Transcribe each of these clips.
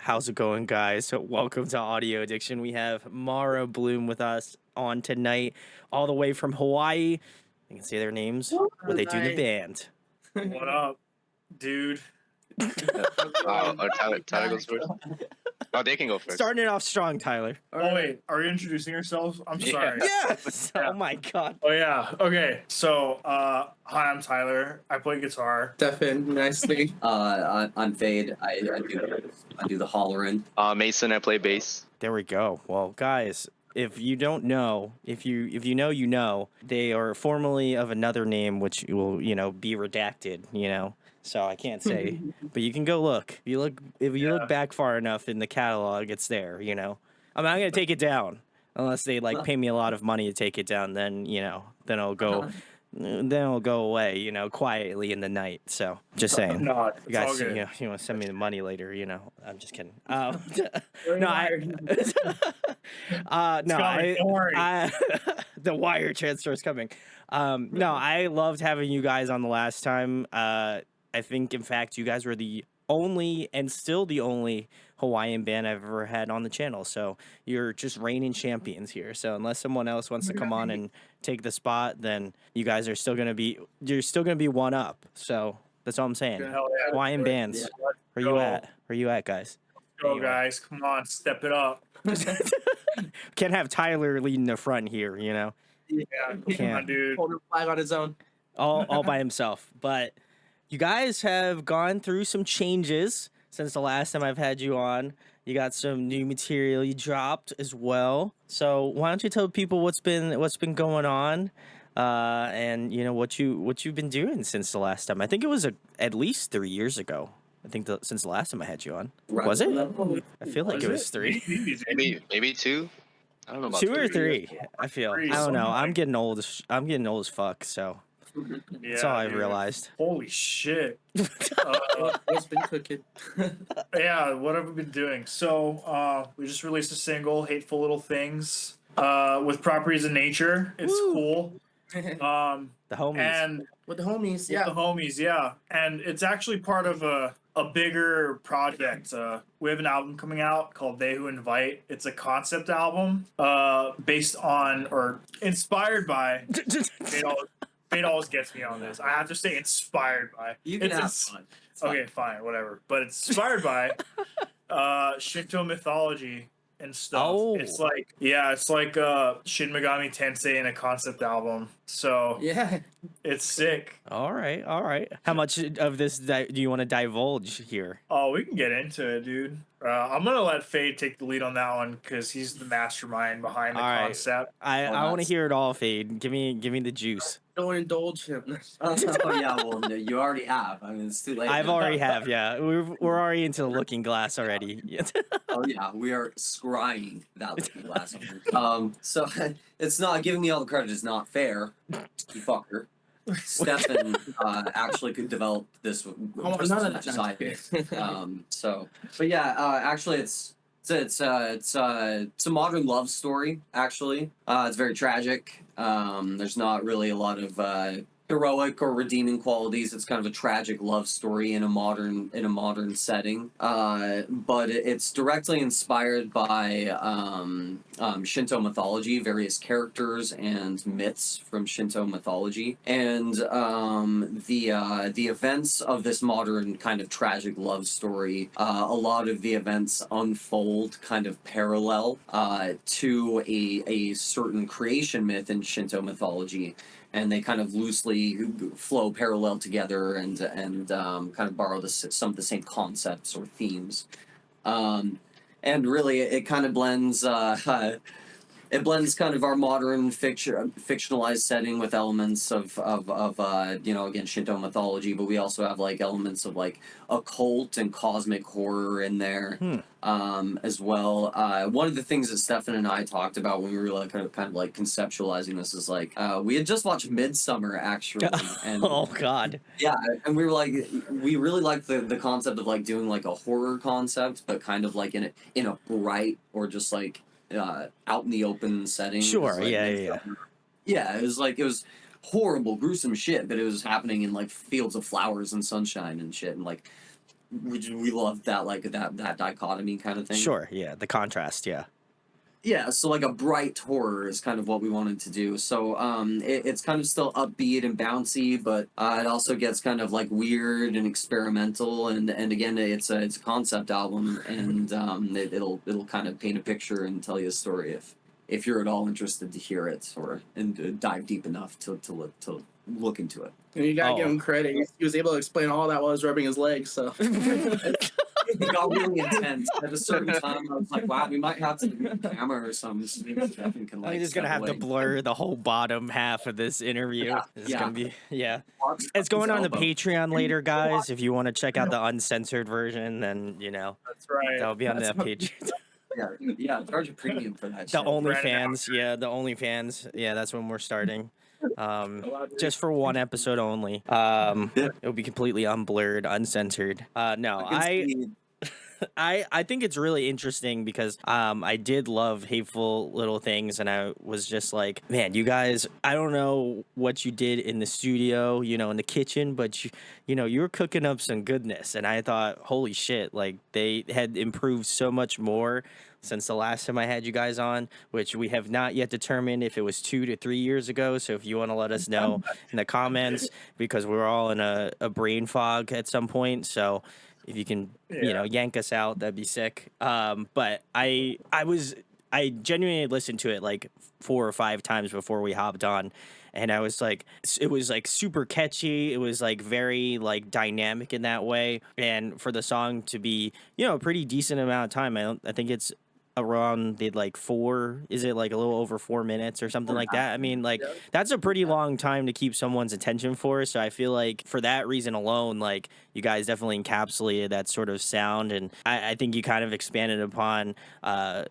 How's it going, guys? So welcome to Audio Addiction. We have Mara Bloom with us on tonight, all the way from Hawaii. You can say their names, what they do in the band. What up, dude? Tyler goes first. Oh, they can go first. Starting it off strong, Tyler. Oh wait, are you introducing yourselves? I'm sorry. Yes! Yeah. Oh my god. Oh yeah. Okay. So, hi, I'm Tyler. I play guitar. Stefan, nicely. I'm Fade. I do the hollering. Mason, I play bass. There we go. Well, guys, if you don't know, if you know, you know, they are formerly of another name, which will, be redacted, So I can't say, but you can go look. If you look back far enough in the catalog, it's there. I'm not gonna take it down unless they pay me a lot of money to take it down. Then then it'll go, then it'll go away. Quietly in the night. So just saying. No, it's You guys, all good. you want to send me the money later? I'm just kidding. No, Don't worry. the wire transfer is coming. No, I loved having you guys on the last time. I think, in fact, you guys were the only and still the only Hawaiian band I've ever had on the channel. So you're just reigning champions here. So unless someone else wants to come on and take the spot, then you guys are still gonna be one up. So that's all I'm saying. Hell yeah. Hawaiian bands, Yeah. where you at? Where you at, guys? Go, Anyway. guys. Come on, step it up. Can't have Tyler leading the front here. Yeah, come Can't. on, dude. Holding a flag on his own. all by himself. But you guys have gone through some changes since the last time I've had you on. You got some new material you dropped as well. So why don't you tell people what's been going on, and what you've been doing since the last time? I think it was at least 3 years ago. I think since the last time I had you on. Was it? I feel like it was 3. Maybe 2. I don't know about 2 or 3. I feel. Three, I don't know. something I'm like- getting old as fuck. So that's all I dude. realized. Holy shit. What's been cooking? Yeah, what have we been doing? So, we just released a single, Hateful Little Things, with Properties of Nature. It's Woo. cool. The homies. And With the homies, with yeah. the homies, yeah. And it's actually part of a bigger project. We have an album coming out called They Who Invite. It's a concept album based on or inspired by. Fate always gets me on this. I have to say inspired by. You can It's have ins- fun. It's fine. Okay, fine, whatever. But it's inspired by Shinto mythology and stuff. Oh. It's like Shin Megami Tensei in a concept album. So Yeah. it's sick. All right. How much of this do you want to divulge here? Oh, we can get into it, dude. I'm gonna let Fade take the lead on that one because he's the mastermind behind the All right. concept. I want to that's- hear it all, Fade. Give me the juice. Don't indulge him. Oh yeah, well no, you already have. I mean, it's too late. I've already have, yeah. We're already into the looking glass already. Oh yeah, we are scrying that looking glass. So it's not giving me all the credit is not fair. You fucker. Stefan actually could develop this just none as of much that as I did. But yeah, actually, it's a modern love story. Actually, it's very tragic. There's not really a lot of heroic or redeeming qualities. It's kind of a tragic love story in a modern setting. But it's directly inspired by Shinto mythology, various characters and myths from Shinto mythology, and the events of this modern kind of tragic love story. A lot of the events unfold kind of parallel to a certain creation myth in Shinto mythology. And they kind of loosely flow parallel together and kind of borrow some of the same concepts or themes. And really, it kind of blends. It blends kind of our modern fictionalized setting with elements of again Shinto mythology, but we also have elements of occult and cosmic horror in there as well. One of the things that Stefan and I talked about when we were kind of conceptualizing this is we had just watched Midsummer actually, and Oh God. yeah, and we were we really liked the concept of doing a horror concept, but kind of in a bright or just out in the open setting. Sure. It's Yeah. Yeah, it was horrible, gruesome shit, but it was happening in fields of flowers and sunshine and shit, and we love that like that dichotomy kind of thing. Sure, yeah, the contrast, yeah. Yeah, so like a bright horror is kind of what we wanted to do. So it's kind of still upbeat and bouncy, but it also gets kind of like weird and experimental. And again, it's a concept album, and it'll kind of paint a picture and tell you a story if you're at all interested to hear it or and dive deep enough to look into it. And you gotta give Oh. him credit. He was able to explain all that while I was rubbing his legs. So It got really intense. At a certain time, I was like, "Wow, we might have to do a camera or something." So maybe Stefan can, like, I'm just gonna step have to away. blur the whole bottom half of this interview. Yeah, It's yeah. gonna be Mark's It's going on the elbow. Patreon later, guys. If you want to check out the uncensored version, then That's right. that'll be on the That's Patreon. Yeah, charge a premium for that. The shit. OnlyFans, yeah, the OnlyFans, yeah, that's when we're starting. Just for one episode only. It'll be completely unblurred, uncensored. No, can see- I think it's really interesting because I did love Hateful Little Things, and I was just like, man, you guys, I don't know what you did in the studio, in the kitchen, but you were cooking up some goodness, and I thought, holy shit, like they had improved so much more since the last time I had you guys on, which we have not yet determined if it was 2 to 3 years ago. So if you want to let us know in the comments, because we're all in a brain fog at some point. So if you can, yank us out, that'd be sick. But I genuinely listened to it like 4 or 5 times before we hopped on. And I was like, it was like super catchy. It was like very like dynamic in that way. And for the song to be, a pretty decent amount of time, I think it's around the like 4, is it like a little over 4 minutes or something like that? I mean, like that's a pretty long time to keep someone's attention for. So I feel like for that reason alone, like you guys definitely encapsulated that sort of sound, and I think you kind of expanded upon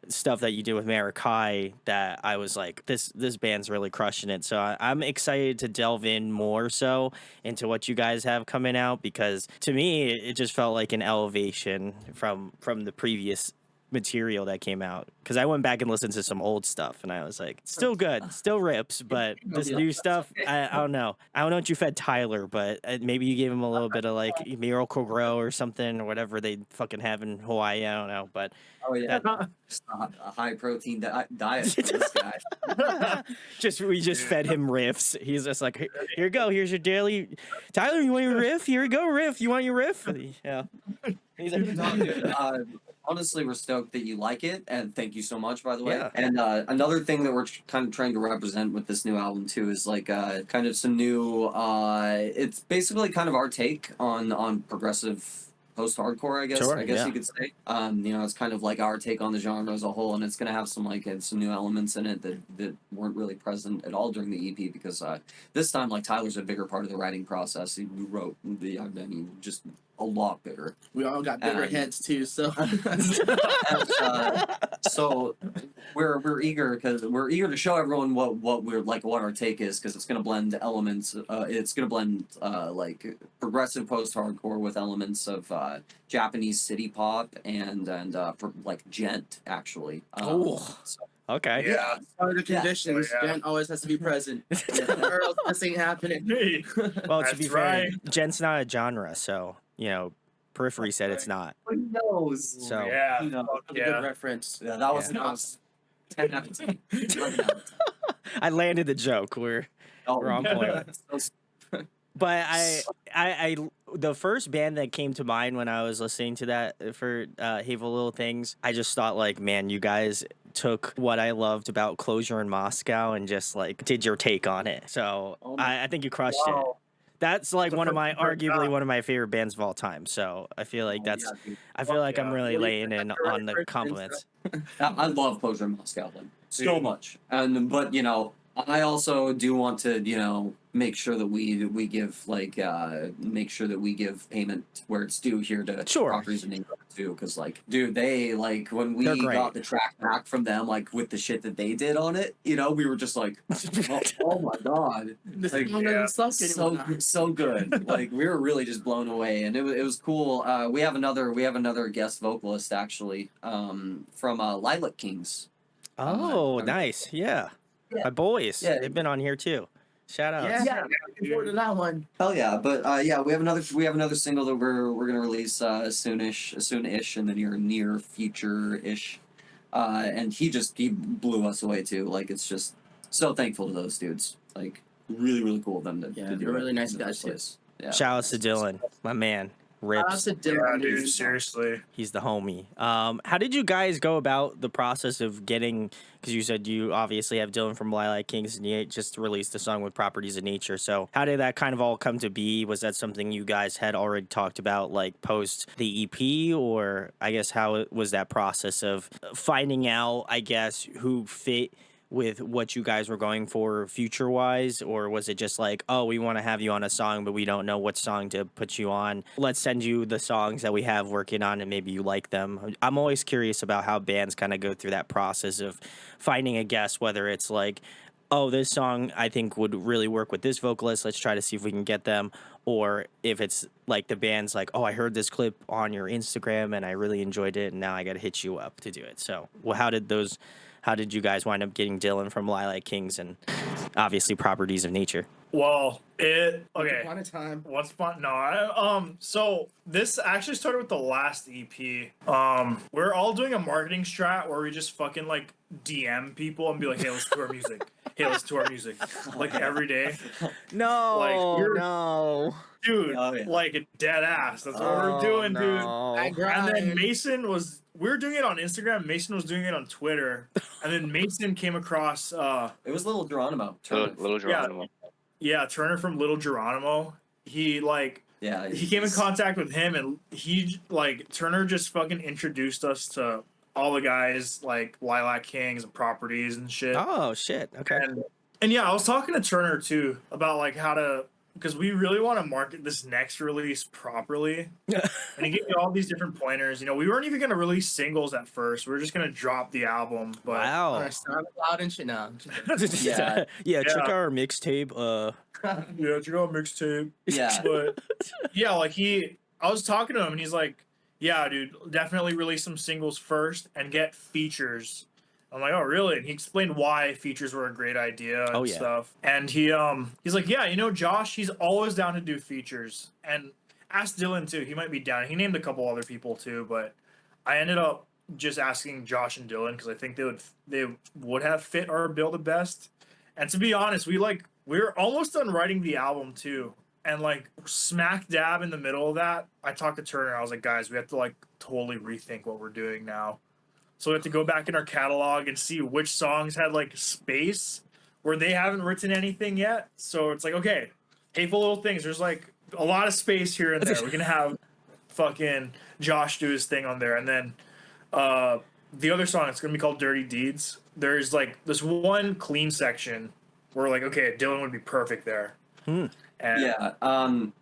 stuff that you did with Marikai that I was like, this band's really crushing it. So I'm excited to delve in more so into what you guys have coming out, because to me it just felt like an elevation from the previous material that came out, because I went back and listened to some old stuff and I was like, still good, still rips, but this new stuff, I don't know what you fed Tyler, but maybe you gave him a little bit of like Miracle Grow or something, or whatever they fucking have in Hawaii, I don't know, but Oh yeah, just a high protein diet for this guy. we just fed him riffs. He's just like, here you go, here's your daily. Tyler, you want your riff? Here you go, riff. You want your riff? Yeah. He's like, No, dude, honestly, we're stoked that you like it, and thank you so much, by the way. Yeah. And another thing that we're kind of trying to represent with this new album too is like kind of some new. It's basically kind of our take on progressive post-hardcore, I guess. Sure, I guess yeah. you could say. It's kind of like our take on the genre as a whole, and it's gonna have some some new elements in it that weren't really present at all during the EP, because this time, like, Tyler's a bigger part of the writing process. He wrote just a lot bigger. we all got bigger And- heads too. So And, so we're eager to show everyone what our take is, because it's gonna blend elements. It's gonna blend like progressive post-hardcore with elements of Japanese city pop and like gent, actually. Oh. So, okay. Yeah. under the conditions, Oh, yeah. Jen always has to be present. Or else this ain't happening. Hey. Well, to That's be fair, right. Gent's not a genre, so Periphery said it's not. who knows? So Yeah. You know, Fuck That's a good yeah. reference. yeah, that was Yeah. that was 10 out of 10. 11 out of 10. I landed the joke. We're on point. But I the first band that came to mind when I was listening to that for Hateful Little Things, I just thought like, man, you guys took what I loved about Closure in Moscow and just like did your take on it. So Oh my- I think you crushed it. Wow. That's like It's a one of my great arguably job. one of my favorite bands of all time. So I feel like Yeah, that's dude. I feel Fuck like I'm yeah. really Well, laying you in got the right on the person, compliments. I love Closure in Moscow, then. So Dude. much. But I also do want to make sure that we give make sure that we give payment where it's due here to Sure. Properties and Income too, because like, dude, they like when we They're great. got the track back from them, like with the shit that they did on it, we were just like, oh my god, This Like, song yeah. doesn't suck anymore. so good. Like, we were really just blown away, and it was cool. We have another guest vocalist actually, from Lilac Kings. Oh, I'm- nice. Yeah. Yeah. My boys. Yeah. They've been on here too. Shout out. Yeah, looking forward to that one. Hell yeah! But yeah, we have another single that we're gonna release soonish in the near future ish. And he blew us away too. Like it's just so thankful to those dudes. Like really cool of them to Yeah, to do they're it really nice in the guys, first too. place. Yeah. Shout outs to Dylan, my man. Shout out Rips. to Yeah, Dylan, dude, seriously. He's the homie. How did you guys go about the process of getting? Because you said you obviously have Dylan from Lilac Kings, and you just released a song with Properties of Nature. So how did that kind of all come to be? Was that something you guys had already talked about, like post the EP, or I guess was that process of finding out, I guess, who fit with what you guys were going for future wise, or was it just like, oh, we want to have you on a song but we don't know what song to put you on, let's send you the songs that we have working on and maybe you like them? I'm always curious about how bands kind of go through that process of finding a guest, whether it's like, oh, this song I think would really work with this vocalist, let's try to see if we can get them, or if it's like the band's like, oh, I heard this clip on your Instagram and I really enjoyed it and now I got to hit you up to do it. So well, how did you guys wind up getting Dylan from Lilac Kings and obviously Properties of Nature? Well, okay. Upon a time. What's fun? No, so this actually started with the last EP. We're all doing a marketing strat where we just fucking like DM people and be like, hey, listen to our music. Hey, listen to our music. Like every day. No, Like, no. Dude, Oh, yeah. like a dead ass. That's what we're doing, dude. I And grind. then we were doing it on Instagram. Mason was doing it on Twitter. And then Mason came across It was Little Geronimo. Little Geronimo. Turner from Little Geronimo. He came in contact with him, and Turner just fucking introduced us to all the guys like Lilac Kings and Properties and shit. Oh shit. Okay. And yeah, I was talking to Turner too about like how to, because we really want to market this next release properly. And he gave me all these different pointers. You know, we weren't even going to release singles at first. We were just going to drop the album. But Wow. I sound loud and shit now. Yeah. Yeah, check out our mixtape. yeah, check out mixtape. Yeah. But yeah, like I was talking to him and he's like, yeah, dude, definitely release some singles first and get features. I'm like, oh, really? And he explained why features were a great idea and stuff. And he's like, yeah, you know, Josh, he's always down to do features. And ask Dylan too. He might be down. He named a couple other people too, but I ended up just asking Josh and Dylan because I think they would have fit our bill the best. And to be honest, we're almost done writing the album too. And like smack dab in the middle of that, I talked to Turner. I was like, guys, we have to like totally rethink what we're doing now. So we have to go back in our catalog and see which songs had like space where they haven't written anything yet. So it's like, okay, Hateful Little Things, there's like a lot of space here and there. We can have fucking Josh do his thing on there. And then the other song, it's going to be called Dirty Deeds. There's like this one clean section where like, okay, Dylan would be perfect there. And Yeah.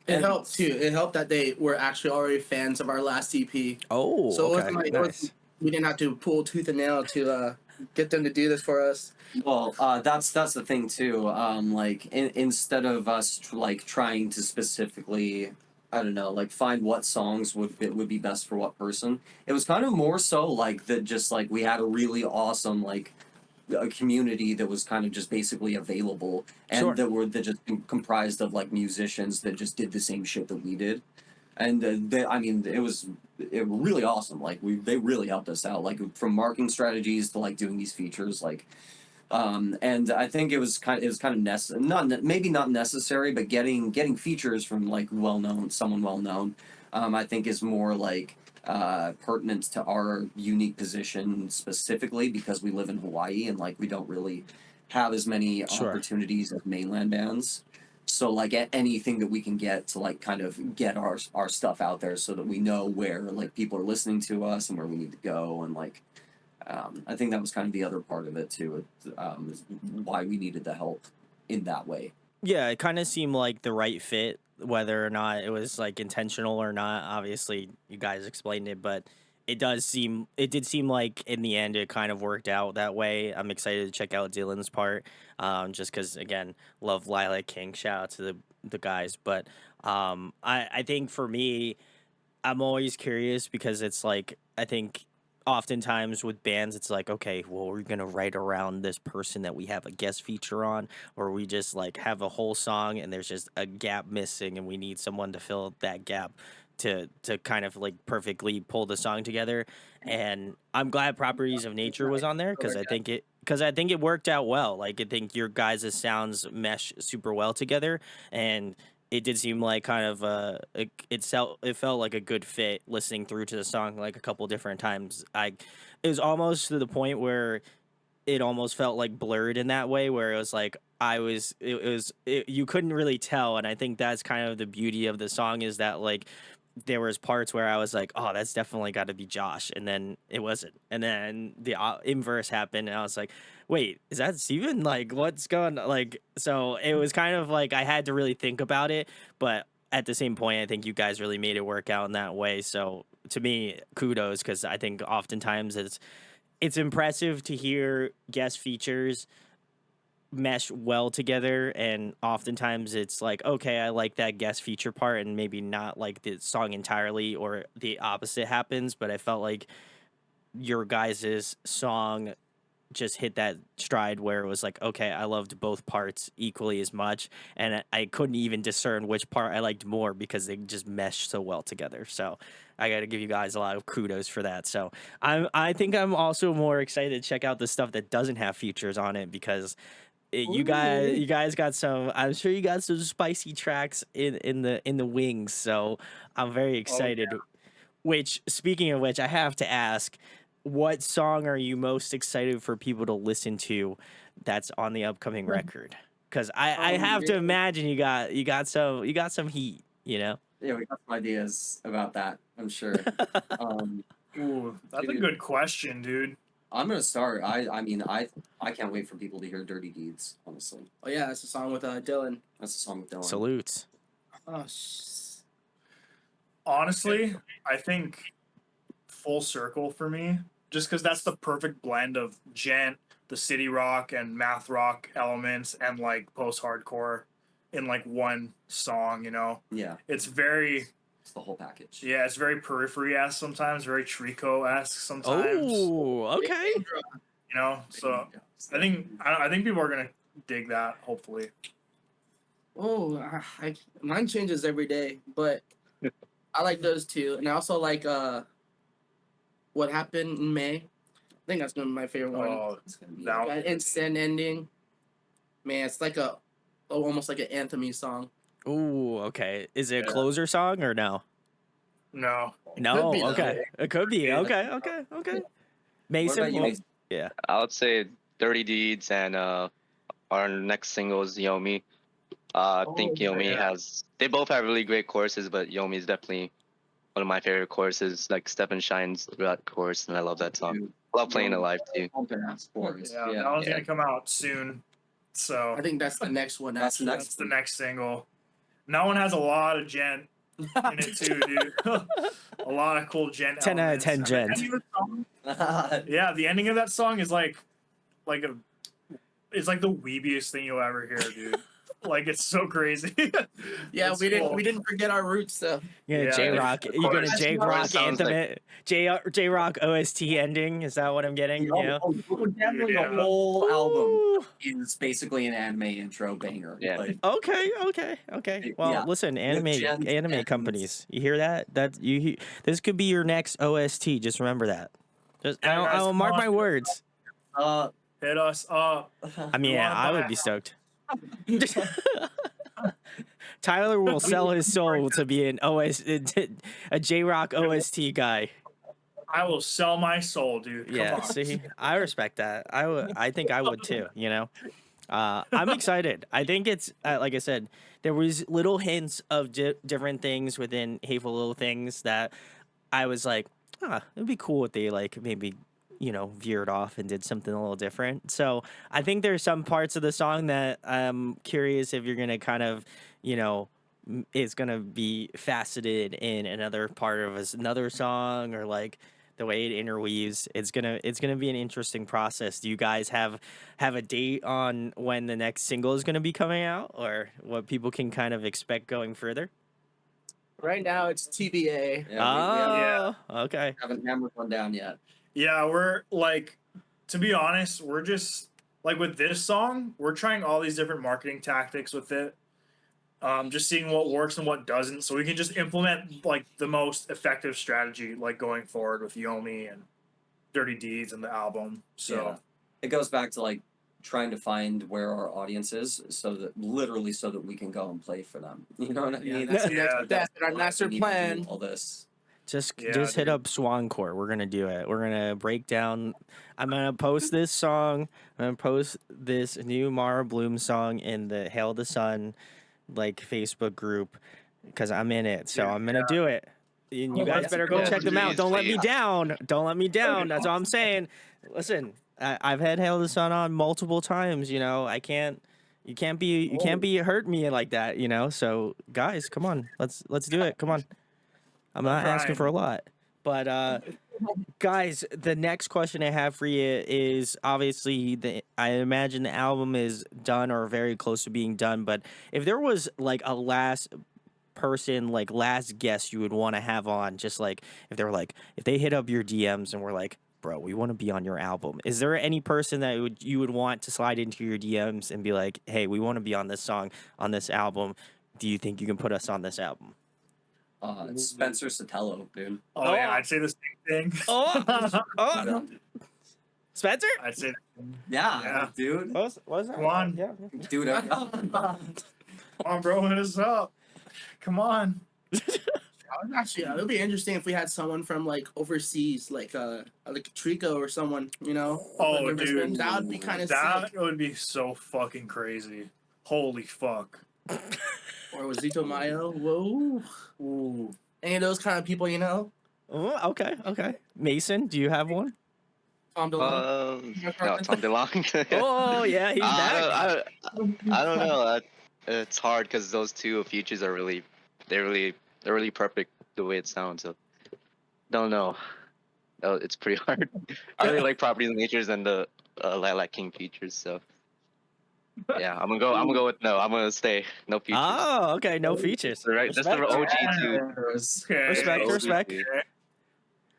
It helped too. It helped that they were actually already fans of our last EP. Oh, So okay. nice. We didn't have to pull tooth and nail to get them to do this for us. Well, that's the thing too. Like instead of us trying to specifically, I don't know, like find what songs would be best for what person. It was kind of more so like that. Just like we had a really awesome like a community that was kind of just basically available and Sure. that just comprised of like musicians that just did the same shit that we did. And it was really awesome. Like they really helped us out, like from marketing strategies to like doing these features, like, and I think it was kind of maybe not necessary, but getting features from like someone well known, I think is more like pertinent to our unique position specifically because we live in Hawaii and like we don't really have as many Sure. opportunities as mainland bands. So like anything that we can get to like kind of get our stuff out there so that we know where like people are listening to us and where we need to go and like I think that was kind of the other part of it too, is why we needed the help in that way. Yeah, it kind of seemed like the right fit, whether or not it was like intentional or not. Obviously, you guys explained it, but it did seem like in the end it kind of worked out that way. I'm excited to check out Dylan's part, just because again, love Lilac King. Shout out to the guys, but I think for me, I'm always curious because it's like I think oftentimes with bands, it's like, okay, well, we're gonna write around this person that we have a guest feature on, or we just like have a whole song and there's just a gap missing, and we need someone to fill that gap to kind of like perfectly pull the song together. And I'm glad Properties of Nature was on there because I think it worked out well. Like I think your guys' sounds mesh super well together, and it did seem like kind of it felt like a good fit listening through to the song like a couple different times. It was almost to the point where it almost felt like blurred in that way, where it was like you couldn't really tell. And I think that's kind of the beauty of the song, is that like there was parts where I was like, oh, that's definitely got to be Josh, and then it wasn't, and then the inverse happened, and I was like, wait, is that Steven? Like, what's going on? Like, so it was kind of like I had to really think about it, but at the same point, I think you guys really made it work out in that way. So to me, kudos, because I think oftentimes it's impressive to hear guest features mesh well together, and oftentimes it's like, okay, I like that guest feature part and maybe not like the song entirely, or the opposite happens. But I felt like your guys' song just hit that stride where it was like, okay, I loved both parts equally as much, and I couldn't even discern which part I liked more because they just meshed so well together. So I got to give you guys a lot of kudos for that. So I think I'm also more excited to check out the stuff that doesn't have features on it, because you guys got some, I'm sure you got some spicy tracks in the wings. So I'm very excited. Which, speaking of which, I have to ask, what song are you most excited for people to listen to that's on the upcoming record? Because I have to imagine you got some heat, you know? Yeah, we got some ideas about that, I'm sure. Ooh, that's a Dude. good question, dude. I'm gonna start. I mean, I can't wait for people to hear "Dirty Deeds." Honestly, Oh yeah, that's a song with Dylan. that's a song with Dylan. Salutes. Oh, Honestly, I think Full Circle for me, just because that's the perfect blend of gent, the city rock and math rock elements, and like post-hardcore in like one song. You know, Yeah, it's very, it's the whole package. yeah, it's very Periphery-esque sometimes, very Trico-esque sometimes. Oh, okay. You know, so I think people are gonna dig that. Hopefully, oh, mine changes every day, but I like those two, and I also like What Happened in May. I think that's gonna be my favorite one. oh, It's gonna be that That instant ending, man, it's like almost like an anthem-y song. Ooh, okay. Is it a Yeah. closer song or no? no. No, be, though. okay. It could be. Yeah. Okay. What Mason, about you, Mason? I would say Dirty Deeds and our next single is Yomi. I think Yomi yeah. they both have really great choruses, but Yomi is definitely one of my favorite choruses. Like Stephen shines throughout the chorus, and I love that song. Dude, Love playing it live too. Pumping ass chorus. Yeah, Yeah. that one's Yeah. gonna come out soon. So I think that's the next one. That's the actually. next that's the next single. And that one has a lot of gent in it too, dude. A lot of cool gent. 10 out of 10 elements. And the gent. ending of the song- yeah, the ending of that song is like it's like the weebiest thing you'll ever hear, dude. Like it's so crazy. Yeah, It's we cool. didn't forget our roots though. Yeah, Yeah, J Rock. of You gonna course. J Of course, Rock sounds anthem like- it? J Rock OST ending? Is that what I'm getting? You know? Definitely Yeah. the whole album Ooh. is basically an anime intro banger. Yeah. Like, Okay. Well, Yeah. listen, Gen anime and- companies. You hear that? This could be your next OST. Just remember that. Just Yeah, guys, I'll come mark on. my words. Hit us up. I mean, We yeah, wanna I buy would be stoked. Tyler will sell his soul to be a J Rock OST guy. I will sell my soul, dude. Come Yeah, on. see, I respect that. I think I would too. You know, I'm excited. I think it's like I said, there was little hints of different things within Hateful Little Things that I was like, it'd be cool if they like maybe veered off and did something a little different. So I think there's some parts of the song that I'm curious if you're gonna kind of is gonna be faceted in another part of another song, or like the way it interweaves. It's gonna be an interesting process. Do you guys have a date on when the next single is gonna be coming out, or what people can kind of expect going further? Right now it's TBA. Yeah, we Oh, okay. haven't hammered one down yet. Yeah, we're like, to be honest, we're just like with this song, we're trying all these different marketing tactics with it. Just seeing what works and what doesn't, so we can just implement like the most effective strategy, like going forward with Yomi and Dirty Deeds and the album. So Yeah. It goes back to like trying to find where our audience is, so that literally so that we can go and play for them. You know what I mean? That's the Yeah, next step in our why master we need to do plan. all this. Just Yeah, hit dude. up Swancore. We're gonna do it. We're gonna break down. I'm gonna post this song. I'm gonna post this new Mara Bloom song in the Hail the Sun like Facebook group because I'm in it. So Dude, I'm gonna do it. And you guys Let's better go go. check them out. Please, Don't let me please. down. Don't let me down. That's all I'm saying. Listen, I've had Hail the Sun on multiple times. You know, I can't. You can't be hurt me like that. You know. So guys, come on. Let's do it. Come on. I'm not asking for a lot. But guys, the next question I have for you is obviously I imagine the album is done or very close to being done, but if there was like a last person, like last guest you would want to have on, just like if they were like if they hit up your DMs and were like, bro, we want to be on your album. Is there any person that you would want to slide into your DMs and be like, hey, we want to be on this song, on this album. Do you think you can put us on this album? It's Spencer Sotelo, dude. Oh, yeah, I'd say the same thing. Oh, Spencer? I'd say, Yeah, Yeah. dude. What was that? Come on. Yeah. Dude, come on, bro, hit us up. Come on. Actually, it would be interesting if we had someone from like overseas, like Trico or someone, you know. Oh, like Brisbane. dude. That would be kind of That sick. would be so fucking crazy. Holy fuck. Or was Zito Mayo? Whoa. Ooh. Any of those kind of people, you know. Oh, okay. Mason, do you have one? Tom DeLonge. No, Tom DeLonge. Oh, yeah, he's back. I don't know. It's hard because those two features are they're really perfect the way it sounds. So don't know. Oh, it's pretty hard. I really like Properties and Natures and the Lilac King features. So yeah, I'm gonna go with no. I'm gonna stay no features. Oh, okay, no features. Right, that's the OG too. Okay. Respect, OG. respect.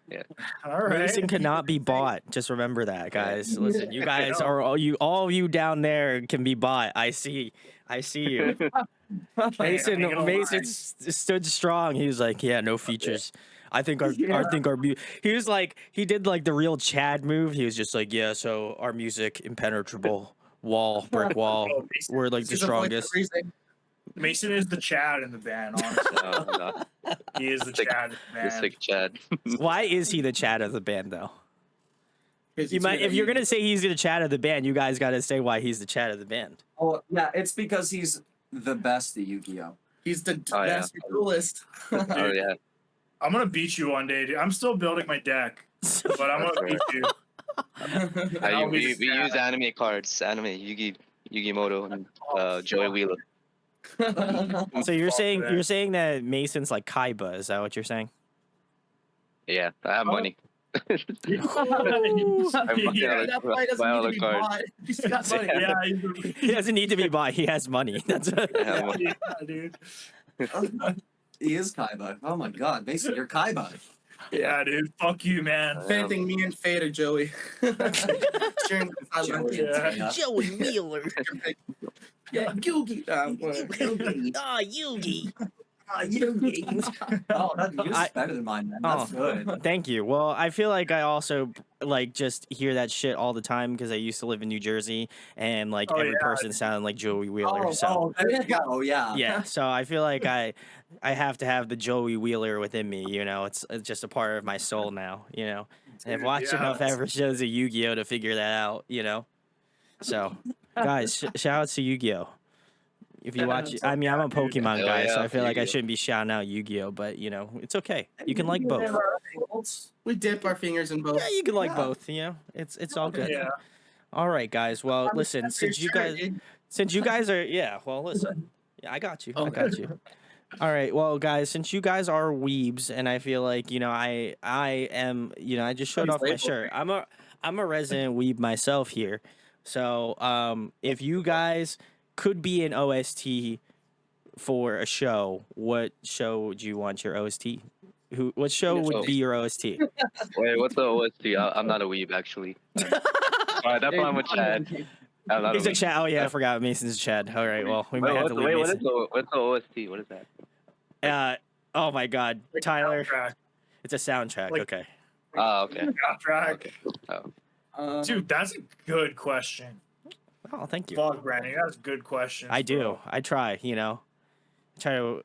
Yeah. All right. Mason cannot be bought. Just remember that, guys. Listen, you guys are all of you down there can be bought. I see you. Mason ain't gonna lie. stood strong. He was like, yeah, no features. I think our he was like he did like the real Chad move. He was just like, yeah, so our music impenetrable brick wall. Oh, Mason, We're like the He's a voice of strongest. reason. Mason is the Chad in the band, honestly. No. He is the Sick- Chad in the The band. sick Chad. Why is he the Chad of the band though? 'Cause You he's might good if at you're you. gonna say he's the Chad of the band, you guys gotta say why he's the Chad of the band. Oh yeah, it's because he's the best at Yu-Gi-Oh. He's the Oh, yeah. best duelist. Oh yeah. I'm gonna beat you one day, dude. I'm still building my deck, but I'm gonna beat you. I'll be We use anime cards, Yugi Moto and Joey Wheeler. So you're Fuck saying that. you're saying that Mason's like Kaiba? Is that what you're saying? Yeah, I have Oh. money. yeah, Yeah, That's why he doesn't buy need all to the be cards. bought. He's got money. yeah, He doesn't need to be bought. He has money. That's yeah, dude. He is Kaiba. Oh my god, Mason, you're Kaiba. Yeah, dude. Fuck you, man. Same thing me and Fade or Joey. Sharing the sideline. Yeah. Joey Wheeler. Yeah, Yugi. Yugi. Oh, that's yours I- is better than mine, man. That's good. Thank you. Well, I feel like I also like just hear that shit all the time because I used to live in New Jersey and like Oh, every yeah. person sounded like Joey Wheeler. Oh, so there you go. Yeah. yeah, so I feel like I have to have the Joey Wheeler within me. You know, it's just a part of my soul now. You know, and I've Dude, watched yeah, enough that's- episodes of Yu-Gi-Oh to figure that out. You know, so guys, shout out to Yu-Gi-Oh. If you Yeah, watch, it's I mean, I'm a okay, dude. Pokemon Hell guy, so yeah, I feel like I Yu-Gi-Oh. shouldn't be shouting out Yu-Gi-Oh, but you know, it's okay. You can like both. We dip our fingers in both. Yeah, you can like Yeah. both. You know, it's all good. Yeah. All right, guys. Well, listen, since you guys are, yeah. Well, listen, yeah, I got you. I Okay. got you. All right, well, guys, since you guys are weebs, and I feel like I am, I just showed He's off my labeled. shirt. I'm a resident weeb myself here. So, if you guys could be an OST for a show, what show would you want your OST What show would be your OST? Wait, what's the OST? I'm not a weeb actually. Alright, that's why I'm with Chad. I'm not He's a weeb. Chad. Oh yeah, I forgot. Mason's a Chad. All right, well we might have to leave what's Mason. what's the OST? What is that? Oh my God, Like Tyler. soundtrack. It's a soundtrack. Like- Okay. Oh, okay. Soundtrack. Oh. Dude, that's a good question. Oh, thank you. Fuck, Brandon, that's a good question. I do. I try. Try to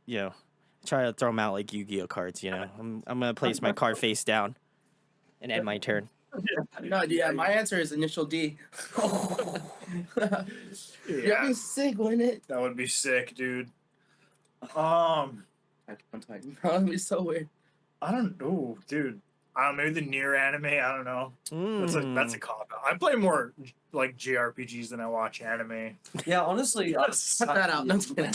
try to throw them out like Yu-Gi-Oh cards. I'm gonna place my card face down and end my turn. No, yeah, my answer is initial D. You're Yeah, being sick, wouldn't it? that would be sick, dude. That'd be so weird. I don't know, dude. I don't know, maybe the near anime. I don't know. That's a cop out. I play more like JRPGs than I watch anime. Yeah, honestly, Cut that out. No, I'm just kidding.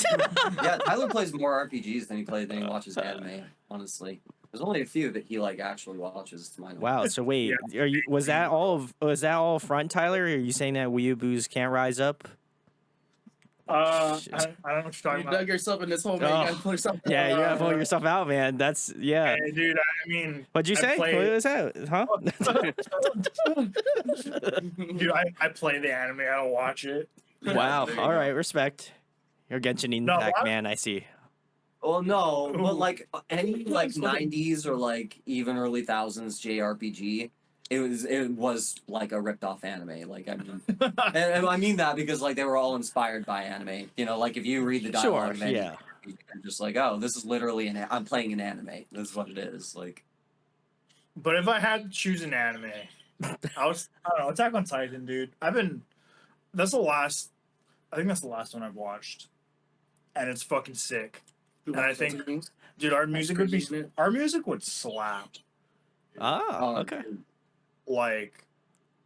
yeah, Tyler plays more RPGs than he watches anime. Honestly, there's only a few that he like actually watches. To my knowledge. Wow. So wait, was that all front, Tyler? Or are you saying that weeaboos can't rise up? I don't know what you're You talking about. dug yourself in this hole, man. You gotta pull yourself Yeah, you gotta Uh, pull yourself out, man. That's yeah. Hey, dude, I mean, What'd you I say? play- What was that? Huh? dude, I play the anime. I don't watch it. Wow. There you All go. right. Respect. You're Genshin No, Impact, I- man. I see. Well, no, Ooh. but like any like '90s or like even early thousands JRPG, it was like a ripped off anime. Like I mean, and I mean that because like they were all inspired by anime. Like if you read the Sure. dialogue, of any Yeah. JRPG, you're just like, oh, this is literally I'm playing an anime. This is what it is. Like, But if I had to choose an anime, I don't know, Attack on Titan, dude. That's the last. I think that's the last one I've watched, and it's fucking sick. And I think, dude, our music would slap. Oh. Okay. Like,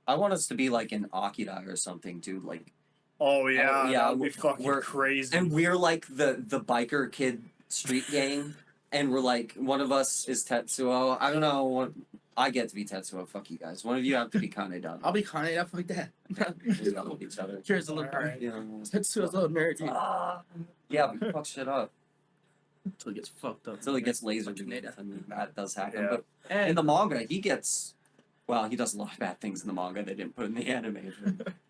I want us to be like an Akira or something, dude. Like, oh yeah, yeah, that would be fucking we're- crazy. and we're like the biker kid street gang, and we're like one of us is Tetsuo. I don't know. I get to be Tetsuo. Fuck you guys. One of you have to be Kaneda. I'll be Kaneda. Fuck that. We love each other. Here's a little Alright. nerd. You know. Tetsuo's a little nerd, dude. Yeah, but fuck shit up Until he gets fucked up. until he gets laser beamed. I mean, that does happen. Yeah. But in the manga, he gets. Well, he does a lot of bad things in the manga they didn't put in the anime.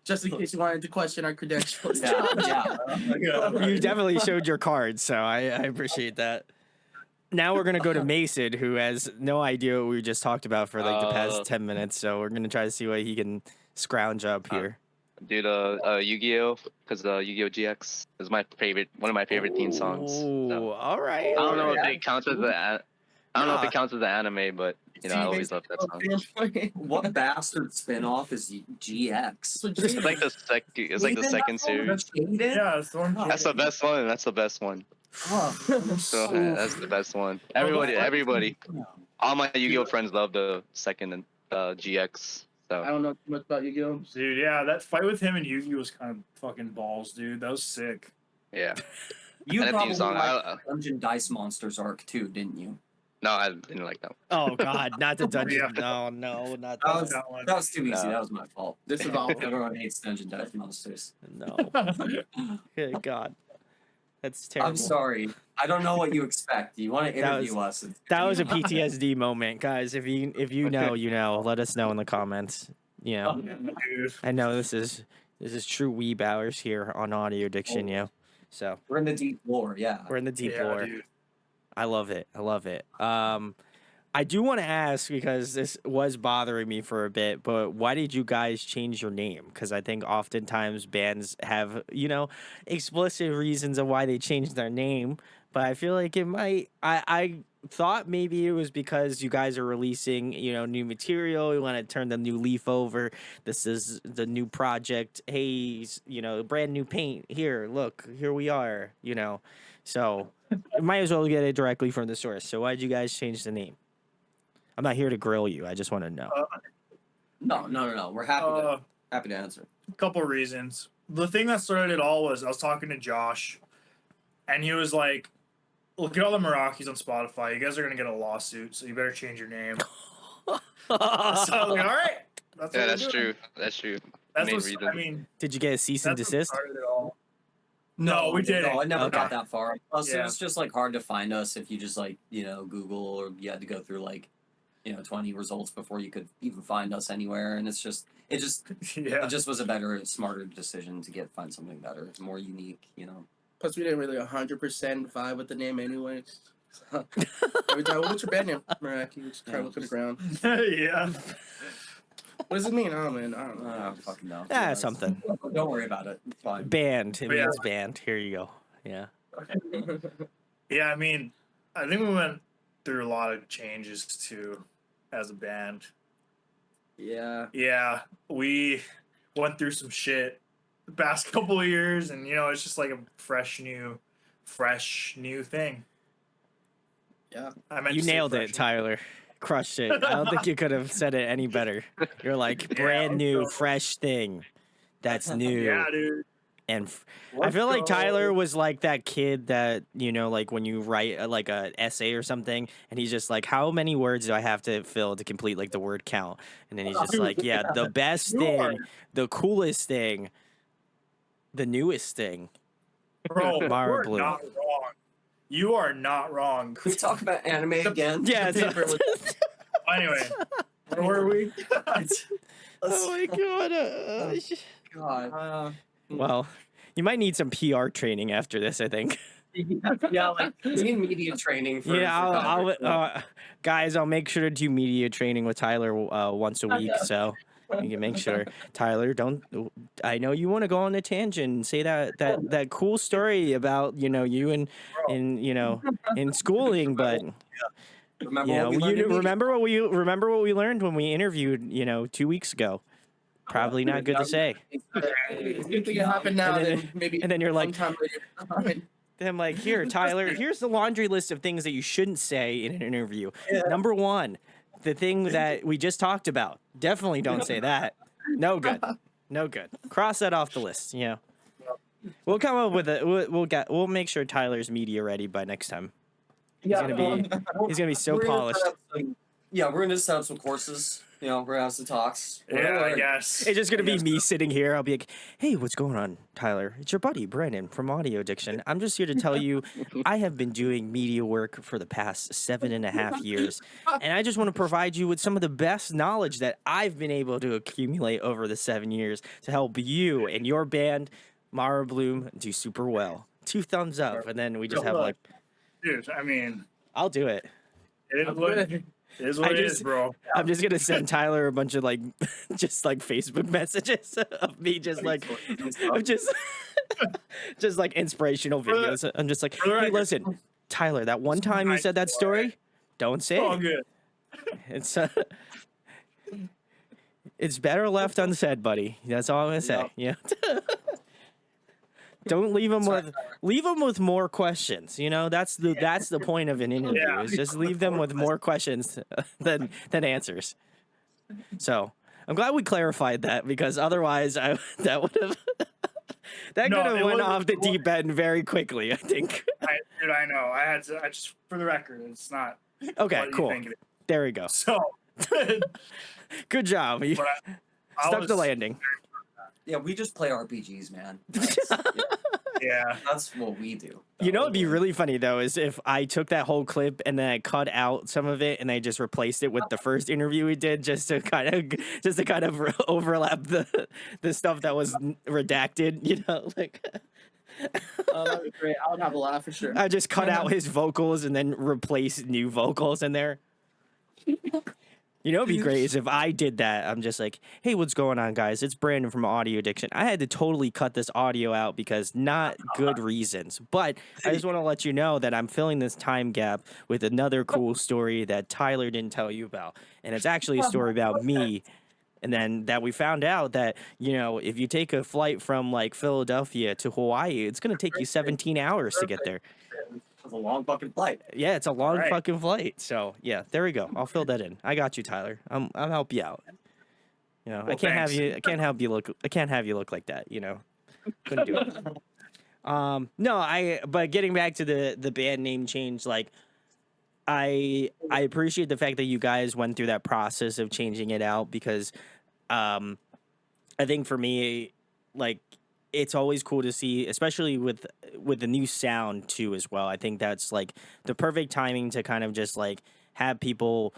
Just in case you wanted to question our credentials. yeah, yeah. You definitely showed your cards, so I appreciate that. Now we're gonna go to Mason, who has no idea what we just talked about for like the past 10 minutes. So we're gonna try to see what he can scrounge up here. Dude, Yu-Gi-Oh, because Yu-Gi-Oh GX is one of my favorite theme songs. Ooh, So. all right. I don't know all right. if it counts as I don't know if it counts as the anime, but I always love that song. What bastard spinoff is GX? It's like the second series. Yeah, it's the one. That's the best one. That's the best one. So that's the best one. Everybody. All my Yu-Gi-Oh friends love the second and GX. I So don't know too much about Yu-Gi-Oh. Dude, yeah, that fight with him and Yugi was kind of fucking balls, dude. That was sick. yeah. You And that probably theme song, liked Dungeon Dice Monsters arc too, didn't you? no, I didn't like that. Oh God, not the dungeon. Yeah. No, not That that. was, That one. that was too easy. No. That was my fault. This is all. Everyone hates Dungeon Dice Monsters. No. Good God, that's terrible. I'm sorry. I don't know what you expect. You want to That interview us? That was a PTSD moment, guys. If you know, you know. Let us know in the comments. You know, Dude. I know this is true weeb hours here on Audio Addiction, So We're in the deep lore. Yeah. we're in the deep Yeah, lore. dude. I love it. I do want to ask, because this was bothering me for a bit, but why did you guys change your name? Because I think oftentimes bands have, explicit reasons of why they changed their name, but I feel like it might. I thought maybe it was because you guys are releasing, new material. You want to turn the new leaf over. This is the new project. Hey, brand new paint. Here, look, here we are. So might as well get it directly from the source. So why did you guys change the name? I'm not here to grill you. I just want to know. No. We're happy to answer. Couple reasons. The thing that started it all was I was talking to Josh, and he was like, "Look at all the Meraki's on Spotify. You guys are gonna get a lawsuit, so you better change your name." So I was like, all right, that's Yeah, what that's we're doing. true. That's true. That's Main what reason. I mean. Did you get a cease and That's what desist? started it all. No, we didn't. No, I never Okay. got that far. Plus, it Yeah. was just like hard to find us if you just like Google, or you had to go through like 20 results before you could even find us anywhere. And it just Yeah. it just was a better, smarter decision to find something better, more unique. Plus, we didn't really 100% vibe with the name anyway. So, every time, what's your band name? Meraki, we just kind of look at the ground. Yeah. What does it mean? Oh, man, I don't know. I don't fucking know. Ah, something. Don't worry about it. It's fine. Band. It Yeah. means band. Here you go. Yeah. Yeah, I mean, I think we went through a lot of changes too as a band. Yeah. Yeah, we went through some shit the past couple of years, and it's just like a fresh new thing. Yeah. I meant You to say nailed fresh it, Tyler. Crushed it. I don't think you could have said it any better. You're like brand new, let's go. fresh thing. That's new. Yeah, dude. And I feel like Let's go. Tyler was like that kid that, like when you write like a essay or something, and he's just like, how many words do I have to fill to complete like the word count? And then he's just like, yeah, the best You thing, are- the coolest thing, the newest thing. Bro, Mara you're Bloom. not wrong. You are not wrong. Can we talk about anime again? Yeah. The paper was- Anyway, where were we? Oh my god. God. Well, you might need some PR training after this, I think. Yeah, like we need media training for. Yeah, for I'll Tyler. guys, I'll make sure to do media training with Tyler once a week, so you can make sure. Tyler, don't. I know you want to go on a tangent and say that cool story about you in schooling, but Remember what we learned in media? remember what we learned when we interviewed 2 weeks ago. Probably not good to say. If you think it happened now, And then- then maybe and then you're like- sometime later. Then I'm like, here, Tyler, here's the laundry list of things that you shouldn't say in an interview. Yeah. Number 1, the thing that we just talked about. Definitely don't say that. No good. No good. Cross that off the list. We'll come up with it. We'll make sure Tyler's media ready by next time. He's gonna be so We're gonna polished. set up we're gonna set up some courses. We're gonna have some talks. Yeah, I guess. It's just gonna be me sitting here. I'll be like, "Hey, what's going on, Tyler? It's your buddy Brandon from Audio Addiction. I'm just here to tell you, I have been doing media work for the past 7.5 years, and I just want to provide you with some of the best knowledge that I've been able to accumulate over the 7 years to help you and your band, Mara Bloom, do super well. 2 thumbs up, and then we just have like, Dude, I mean, I'll do it. it is what it is, bro. I'm just gonna send Tyler a bunch of like, just like Facebook messages of me, just like, of just like inspirational videos. I'm just like, for the hey, record- listen, Tyler, that one time you said that story, don't say All it. good. It's better left unsaid, buddy. That's all I'm gonna say. Yeah. Don't leave them with more questions. That's the point of an interview. Yeah. Is just leave them with more questions than answers. So I'm glad we clarified that, because otherwise that would have that No, could have it went wasn't- off the deep end very quickly, I think. Dude, I know. I just, for the record, it's not. Okay, what you cool. think it is. There we go. So, Good job. You but I stuck was, the landing. Yeah, we just play RPGs, man. Yeah. That's what we do. It'd be really funny though is if I took that whole clip and then I cut out some of it and I just replaced it with the first interview we did, just to kind of overlap the stuff that was redacted. Like Oh, that'd be great. I would have a laugh for sure. I just cut out his vocals and then replace new vocals in there. It'd be great is if I did that. I'm just like, hey, what's going on, guys? It's Brandon from Audio Addiction. I had to totally cut this audio out because not good reasons. But I just want to let you know that I'm filling this time gap with another cool story that Tyler didn't tell you about. And it's actually a story about me. And then that we found out that, if you take a flight from like Philadelphia to Hawaii, it's going to take you 17 hours to get there. It's a long fucking flight. Yeah, it's a long Right. fucking flight. So yeah, there we go. I'll fill that in. I got you, Tyler. I'll help you out. I Well, can't have thanks. you. I can't have you look like that. Couldn't do it. No, But getting back to the band name change, like, I appreciate the fact that you guys went through that process of changing it out because, I think for me, like, it's always cool to see, especially with the new sound too as well. I think that's like the perfect timing to kind of just like have people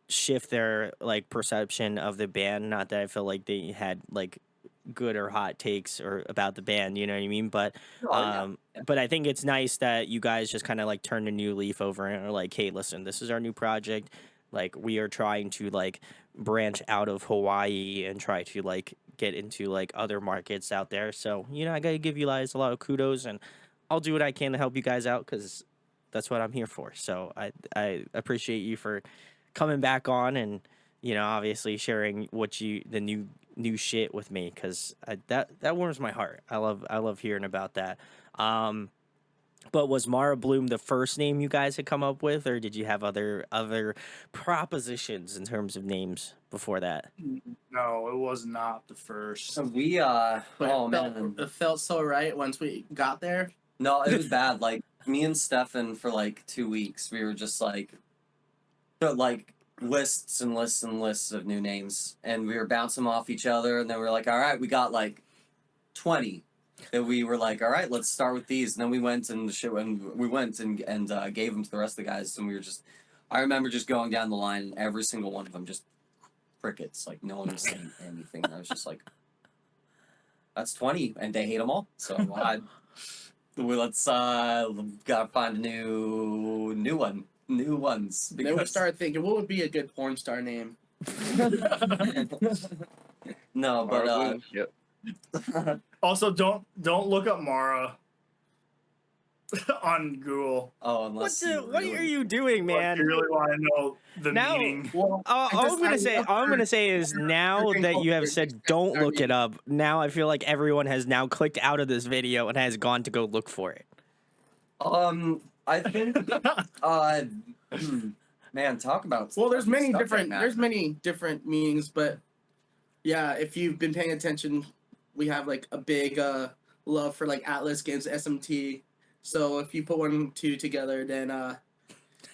shift their like perception of the band. Not that I feel like they had like good or hot takes or about the band, you know what I mean? But I think it's nice that you guys just kind of like turned a new leaf over and are like, hey, listen, this is our new project. Like we are trying to like branch out of Hawaii and try to like get into like other markets out there. So, you know, I gotta give you guys a lot of kudos, and I'll do what I can to help you guys out because that's what I'm here for. So I appreciate you for coming back on and, you know, obviously sharing the new shit with me, because that warms my heart. I love hearing about that. But was Mara Bloom the first name you guys had come up with, or did you have other propositions in terms of names before that? No, it was not the first. So we But oh it felt, man, it felt so right once we got there. no, it was bad. Like me and Stefan for like 2 weeks, we were just like, put like lists and lists and lists of new names, and we were bouncing off each other, and then we were like, all right, we got like 20. That we were like, all right, let's start with these, and then we went and gave them to the rest of the guys, and we were just, I remember just going down the line, and every single one of them just crickets, like no one was saying anything. And I was just like, that's 20, and they hate them all. So let's gotta find a new ones. Then we started thinking, what would be a good porn star name? No, but Yep. Also, don't look up Mara on Google. oh, unless you What really- are you doing, If man? you really want to know the Now- meaning. Well, All I'm gonna say is now that you have said don't look it up, now I feel like everyone has now clicked out of this video and has gone to go look for it. I think man, talk about Well, there's many stuff different like that. there's many different meanings, but yeah, if you've been paying attention, we have like a big love for like Atlas Games SMT. So if you put 1 and 2 together, then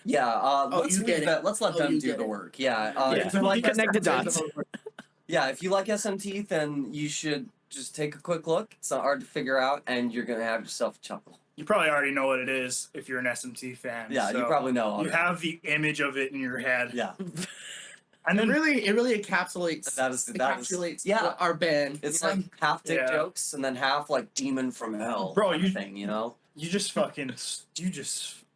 Yeah, let's you get it. let's let Oh, them you do get the it. work. Yeah, Yeah. if you like Connect the SMT, dots. Yeah, if you like SMT, then you should just take a quick look. It's not hard to figure out, and you're gonna have yourself a chuckle. You probably already know what it is if you're an SMT fan. Yeah, so you probably know. you already. have the image of it in your head. Yeah, And then it really encapsulates that is yeah. our band. It's you know? like half dick Yeah. jokes and then half like demon from hell. Bro, kind of you- thing, you know. you just fucking.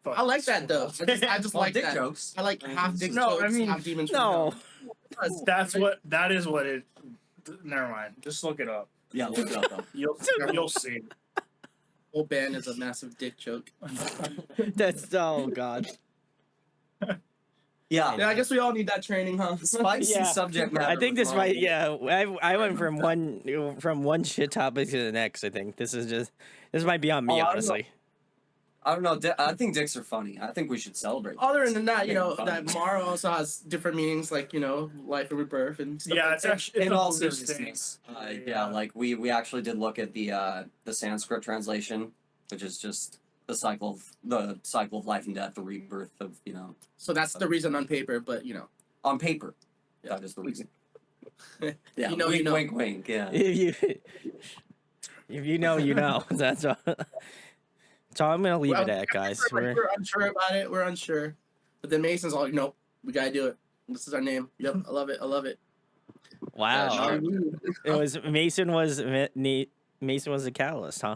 I like that though. I just Well, like dick that. jokes. I like half dick No, jokes, I mean, half demons. No, That is what it. Never mind. Just look it up. Yeah, look it up though. You'll see. Whole band is a massive dick joke. that's oh god. Yeah, Yeah, I guess we all need that training, huh? spicy Yeah. subject matter. I think with this might. Marvel. Yeah, I went from one shit topic to the next. I think this might be on me, Oh, I don't know. honestly. I don't know. I think dicks are funny. I think we should celebrate. Other than that, you Yeah, know, fun. that Mara also has different meanings, like, you know, life and rebirth and stuff. Yeah, like it's that. actually In a all Buddhist seriousness, thing. yeah, like we actually did look at the Sanskrit translation, which is just the cycle of life and death, the rebirth of So that's the reason on paper, but, you know. on paper. That is the reason. Yeah, You know, wink, you know. wink, wink. Yeah. If you know, you know. That's all. So I'm gonna leave Well, it at, guys. We're unsure about it. We're unsure. But then Mason's all like, nope, we gotta do it. This is our name. Yep, I love it. I love it. Wow. sure. It was Mason was the catalyst, huh?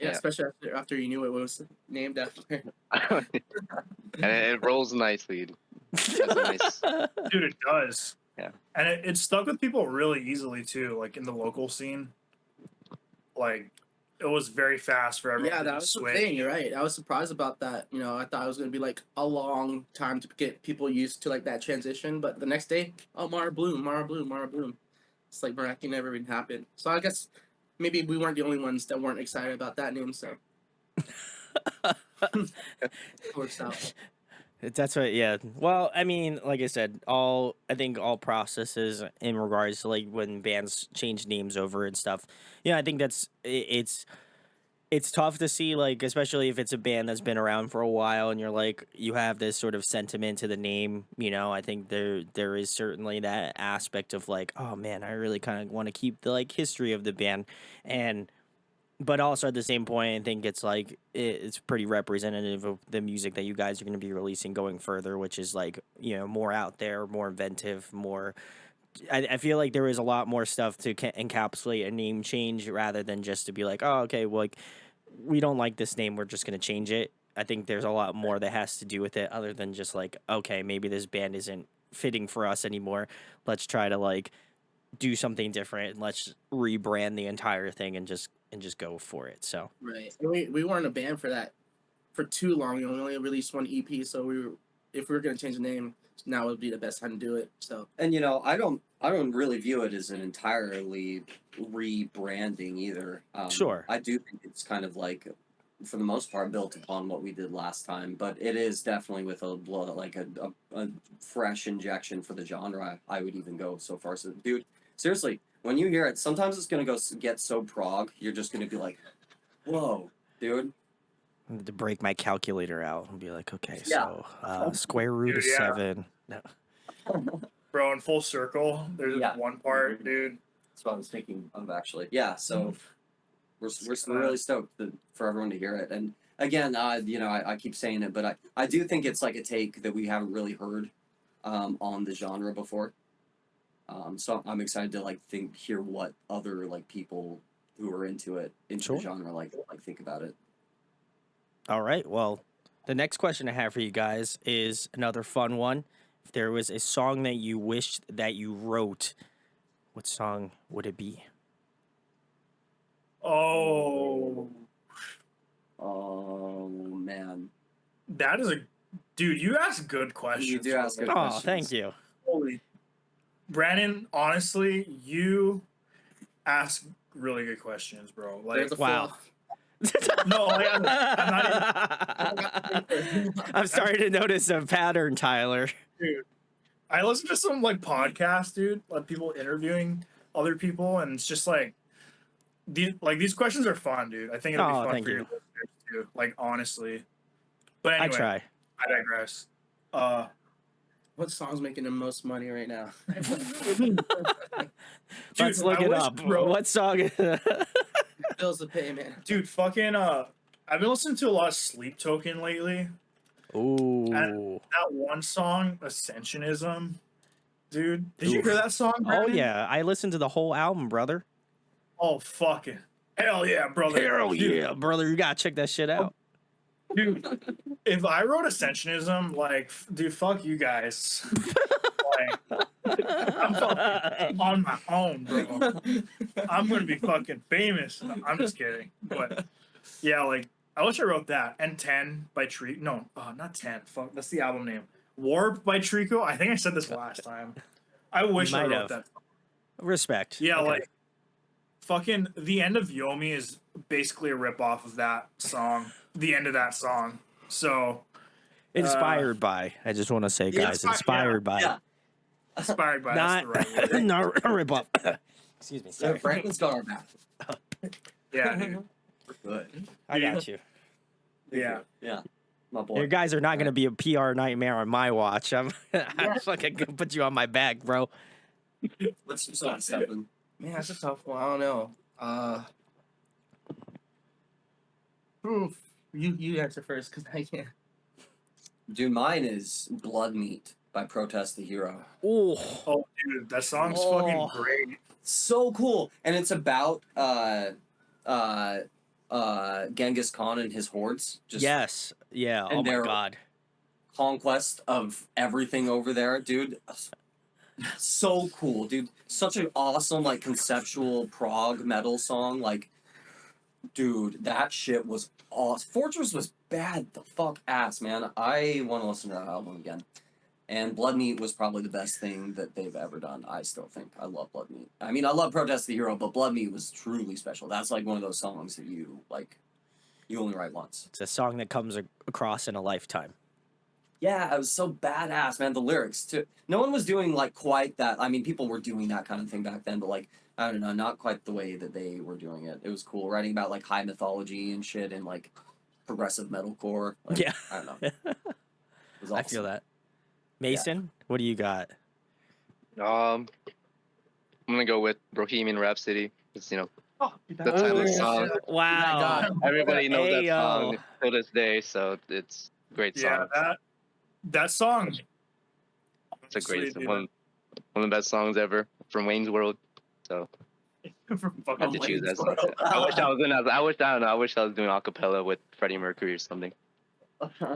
Yeah, Yeah. especially after you knew it was named after. And it rolls nicely. It has a nice. Dude, it does. Yeah. And it stuck with people really easily too, like in the local scene. Like it was very fast for everyone. Yeah, to that was the switch. thing. You're right. I was surprised about that. You know, I thought it was gonna be like a long time to get people used to like that transition. But the next day, oh, Mara Bloom, Mara Bloom, Mara Bloom. It's like miraculous never even happened. So I guess maybe we weren't the only ones that weren't excited about that name. So works out. That's right. Yeah. Well, I mean, like I said, I think all processes in regards to like when bands change names over and stuff. Yeah, I think it's tough to see, like, especially if it's a band that's been around for a while and you're like, you have this sort of sentiment to the name. You know, I think there is certainly that aspect of like, oh man, I really kind of want to keep the like history of the band. And but also at the same point, I think it's like it's pretty representative of the music that you guys are going to be releasing going further, which is like, you know, more out there, more inventive, more. I feel like there is a lot more stuff to encapsulate a name change rather than just to be like, oh, okay, well, like we don't like this name, we're just going to change it. I think there's a lot more that has to do with it other than just like, okay, maybe this band isn't fitting for us anymore. Let's try to like do something different and let's rebrand the entire thing and just go for it. So Right. We weren't a band for that for too long. We only released one EP, so if we were gonna change the name, now would be the best time to do it. So And you know, I don't really view it as an entirely rebranding either. Sure. I do think it's kind of like, for the most part, built upon what we did last time, but it is definitely with a fresh injection for the genre. I would even go so far. So, dude, seriously, when you hear it, sometimes it's gonna get so prog, you're just gonna be like, "Whoa, dude." I need to break my calculator out and be like, okay, Yeah. so square root of Dude, yeah. 7. No. Bro, in Full Circle, there's Yeah. one part, dude. That's what I was thinking of, actually. Yeah, so we're really stoked for everyone to hear it. And again, you know, I keep saying it, but I do think it's like a take that we haven't really heard on the genre before. So I'm excited to hear what other like people who are into Sure. the genre like think about it. All right. Well, the next question I have for you guys is another fun one. If there was a song that you wished that you wrote, what song would it be? Oh, Oh man, that is a dude. You ask good questions. you do ask good Oh, questions. thank you. Holy, Brandon. Honestly, you ask really good questions, bro. Like, there's a wow. flaw. no, like, I'm not even. I'm starting to notice a pattern, Tyler. Dude, I listen to some like podcasts, dude, like people interviewing other people, and it's just like these questions are fun, dude. I think it'll be Oh, fun thank for your you. listeners too. Like honestly, but anyway, I try. I digress. What song's making the most money right now? Dude, Let's look I it wish, up. bro. What song? Bills to pay, man. Dude, fucking I've been listening to a lot of Sleep Token lately. Ooh. That one song, Ascensionism. Dude, did you Oof. hear that song? Oh Brandon? yeah, I listened to the whole album, brother. Oh fucking hell yeah, brother. Hell Dude, yeah, brother! You gotta check that shit out. dude. If I wrote Ascensionism, like, dude, fuck you guys. Like, I'm fucking on my own, bro. I'm gonna be fucking famous. I'm just kidding, but yeah, like I wish I wrote that. And 10 by Trico. No, not 10. Fuck, that's the album name. Warp by Trico. I think I said this last time. I wish I might wrote have. that. Respect. Yeah, Okay. like fucking the end of Yomi is basically a rip off of that song. The end of that song. So inspired by. I just want to say, guys, inspired by. Yeah. inspired by Not that's the right word. not a rip off. Excuse me. So Sorry. Brandon's got our back. Yeah, dude. Good. I got you. Yeah. Yeah. My boy. You guys are not gonna be a PR nightmare on my watch. I'm fucking gonna put you on my back, bro. What's your song, Stefan? Man, that's a tough one. I don't know. You answer first, because I can't. Dude, mine is Blood Meat by Protest the Hero. Oh, Oh, dude, that song's Oh. fucking great. So cool. And it's about Genghis Khan and his hordes. Just yes, yeah. and Oh my they're- god. conquest of everything over there, dude. So cool, dude. Such an awesome, like, conceptual prog metal song. Like, dude, that shit was awesome. Fortress was bad the fuck ass, man. I want to listen to that album again. And Blood Meat was probably the best thing that they've ever done. I still think. I love Blood Meat. I mean, I love Protest the Hero, but Blood Meat was truly special. That's like one of those songs that you only write once. It's a song that comes across in a lifetime. Yeah, it was so badass, man. The lyrics too. No one was doing like quite that. I mean, people were doing that kind of thing back then, but like, I don't know, not quite the way that they were doing it. It was cool, writing about like high mythology and shit, and like progressive metalcore. Like, Yeah. I don't know. It was I awesome. feel that. Mason, what do you got? I'm gonna go with Bohemian Rhapsody. It's The timeless song. Wow. God. Everybody knows that Ayo. song to this day, so it's a great Yeah, song. that song. It's a great Honestly, one of the best songs ever from Wayne's World. So dude. I had to Oh, choose that Wayne's song. World. I wish I was doing that. I wish I was doing acapella with Freddie Mercury or something.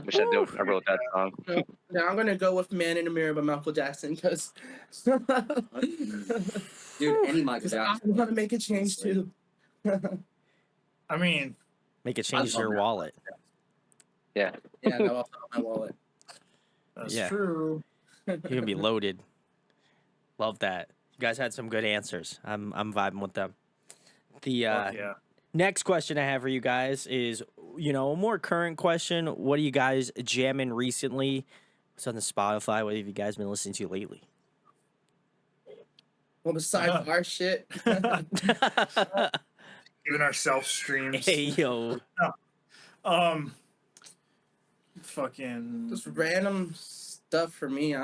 Wish I wrote that song. Now I'm gonna go with "Man in the Mirror" by Michael Jackson because Dude, any Michael I Jackson. want to make a change too. I mean, Make it change love your that. wallet. Yeah. Yeah, no, I'll my wallet. that's Yeah. true. You're gonna be loaded. Love that. You guys had some good answers. I'm vibing with them. The Fuck yeah. next question I have for you guys is, a more current question. What are you guys jamming recently? What's on the Spotify? What have you guys been listening to lately? Well, besides our shit, Giving ourselves streams. Hey yo. Fucking. just random stuff for me.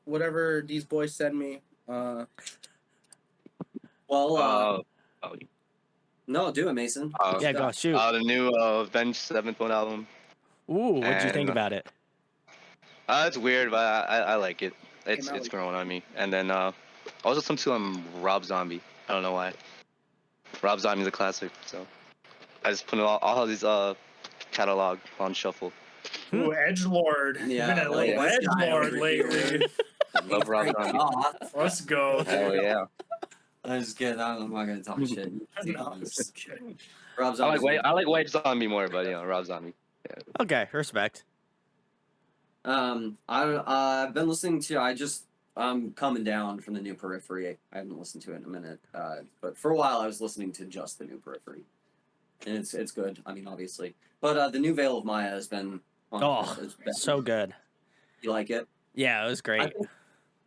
Whatever these boys send me. Well, Oh, no, do it, Mason. Yeah, go shoot. the new Avenged Sevenfold album. Ooh, what'd you think and- about it? It's weird, but I like it. It's out it's like- growing on me. And then I was listening to Rob Zombie. I don't know why. Rob Zombie's a classic, so I just put all these catalog on shuffle. Ooh, Edgelord. Yeah, Been a like little this guy Edgelord over lately. Love Rob Zombie. Let's go. Hell yeah. I'm just kidding. I'm not gonna talk shit. No, I'm just kidding. Rob I like Zombie's White Zombie more, but Rob Zombie. Okay, respect. I've been listening to. I'm coming down from the new Periphery. I haven't listened to it in a minute. But for a while, I was listening to just the new Periphery, and it's good. I mean, obviously, but the new Veil of Maya has been. Oh, so good. You like it? Yeah, it was great.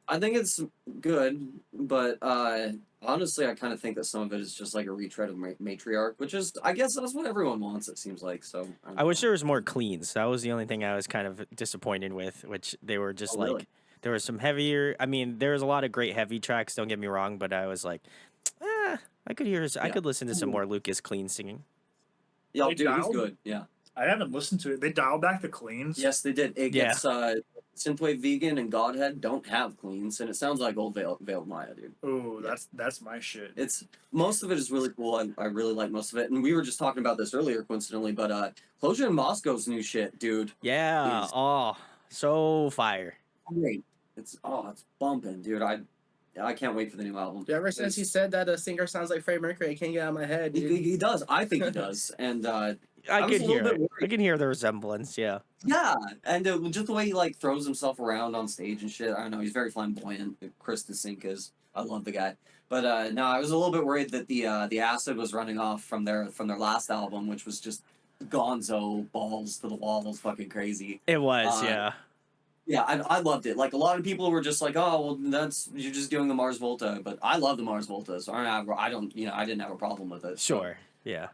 I think it's good, but honestly, I kind of think that some of it is just like a retread of Matriarch, which is, I guess, that's what everyone wants. It seems like so. I wish there was more cleans. That was the only thing I was kind of disappointed with, which they were just like, really? there was some heavier. I mean, there was a lot of great heavy tracks. Don't get me wrong, but I was like, I could listen to some more Lucas clean singing. Yeah, They dude, he's dialed? good. Yeah. I haven't listened to it. They dialed back the cleans. Yes, they did. It Yeah. gets Synthwave Vegan and Godhead don't have cleans, and it sounds like old Veiled Maya, dude. Ooh, that's my shit. It's most of it is really cool. I really like most of it, and we were just talking about this earlier, coincidentally. But Closure in Moscow's new shit, dude. Yeah. Is- Oh, so fire. Great. It's bumping, dude. I can't wait for the new album. ever since he said that a singer sounds like Freddie Mercury, I can't get out of my head. Dude. He does. I think he does, and I was could a little hear bit it. worried. I can hear the resemblance. Yeah. yeah, and just the way he like throws himself around on stage and shit. I don't know. He's very flamboyant. Chris DeSink is. I love the guy. But no, I was a little bit worried that the acid was running off from their last album, which was just gonzo balls to the walls, fucking crazy. It was. Uh, Yeah. Yeah, I loved it. Like a lot of people were just like, "Oh, well, you're just doing the Mars Volta," but I love the Mars Volta, so I didn't have a problem with it. so. Sure. Yeah.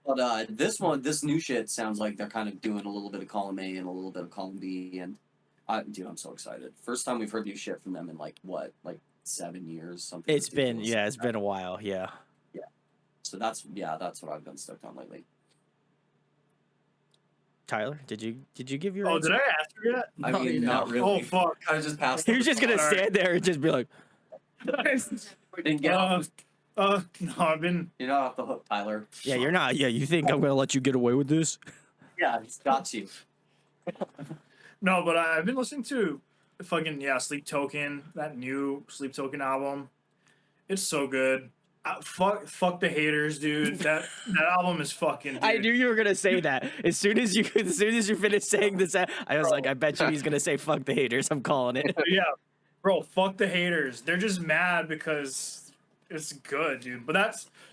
But this new shit sounds like they're kind of doing a little bit of column A and a little bit of column B, and dude, I'm so excited. First time we've heard new shit from them in like 7 years, something. It's been ridiculous. it's been a while. Yeah. So that's what I've been stoked on lately. Tyler, did you give your? Oh, answer? did I ask you yet? I No, mean, you not don't. really. Oh fuck. I just passed. He was just gonna Sorry. stand there and just be like, Didn't get off. No, I've been. You're not off the hook, Tyler. "Yeah, you're not. Yeah, you think I'm gonna let you get away with this?" Yeah, it's got you. No, but I've been listening to fucking Sleep Token, that new Sleep Token album. It's so good. Fuck the haters, dude. That album is fucking. Dude. I knew you were gonna say that. As soon as you finished saying this, I was like, I bet you he's gonna say "fuck the haters." I'm calling it. Yeah, bro. Fuck the haters. They're just mad because it's good, dude. But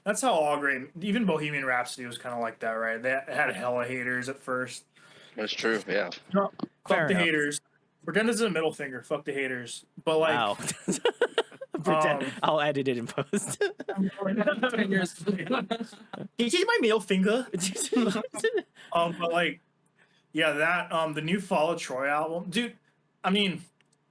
that's how all great. Even Bohemian Rhapsody was kind of like that, right? They had hella haters at first. That's true. Yeah. Fuck Fair the enough. haters. Pretend it's a middle finger. Fuck the haters. But like. Wow. Pretend, I'll edit it in post. 10 years. Can you see my middle finger? But like, yeah, that the new Fall of Troy album, dude. I mean,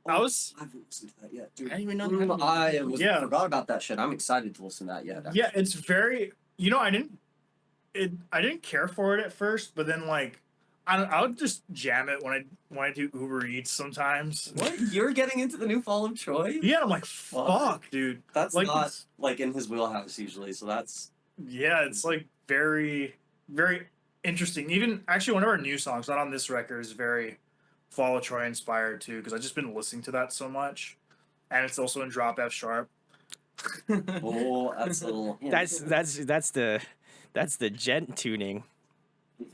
I was I haven't listened to that yet, dude. I didn't even know. I Yeah. forgot about that shit. I'm excited to listen to that yet. yeah, it's very I didn't care for it at first, but then like I would just jam it when I do Uber Eats sometimes. What? You're getting into the new Fall of Troy? Yeah, I'm like, fuck, dude. That's like, not like in his wheelhouse usually, so that's yeah, it's like very, very interesting. Even actually, one of our new songs, not on this record, is very Fall of Troy inspired too, because I've just been listening to that so much, and it's also in drop F sharp. oh, that's a little. That's the gent tuning.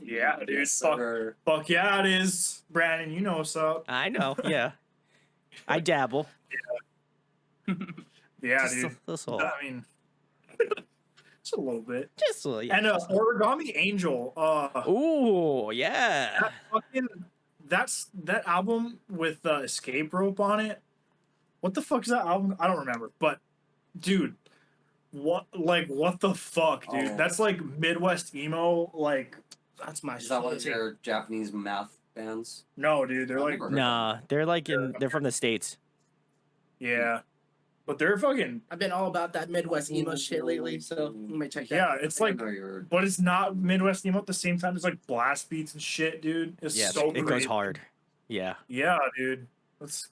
Yeah, dude. Yes, Fuck, sir. fuck yeah, it is. Brandon, you know what's up. I know. Yeah, I dabble. Yeah, Just dude. a little. I mean, just a little bit. Just a little. Yeah. And Origami Angel. Ooh, yeah. That fucking that album with Escape Rope on it. What the fuck is that album? I don't remember. But dude, what the fuck, dude? Oh. That's like Midwest emo. Like that's my. Is that one of shit. your Japanese math bands? No, dude. They're I've like never heard Nah, they're like they're from the States. yeah, but they're fucking I've been all about that Midwest emo shit lately, so you might check that. yeah. out. It's I like, know you're- but it's not Midwest emo at the same time. It's like blast beats and shit, dude. It's Yeah, so it goes great. hard. Yeah. Yeah, dude. Let's.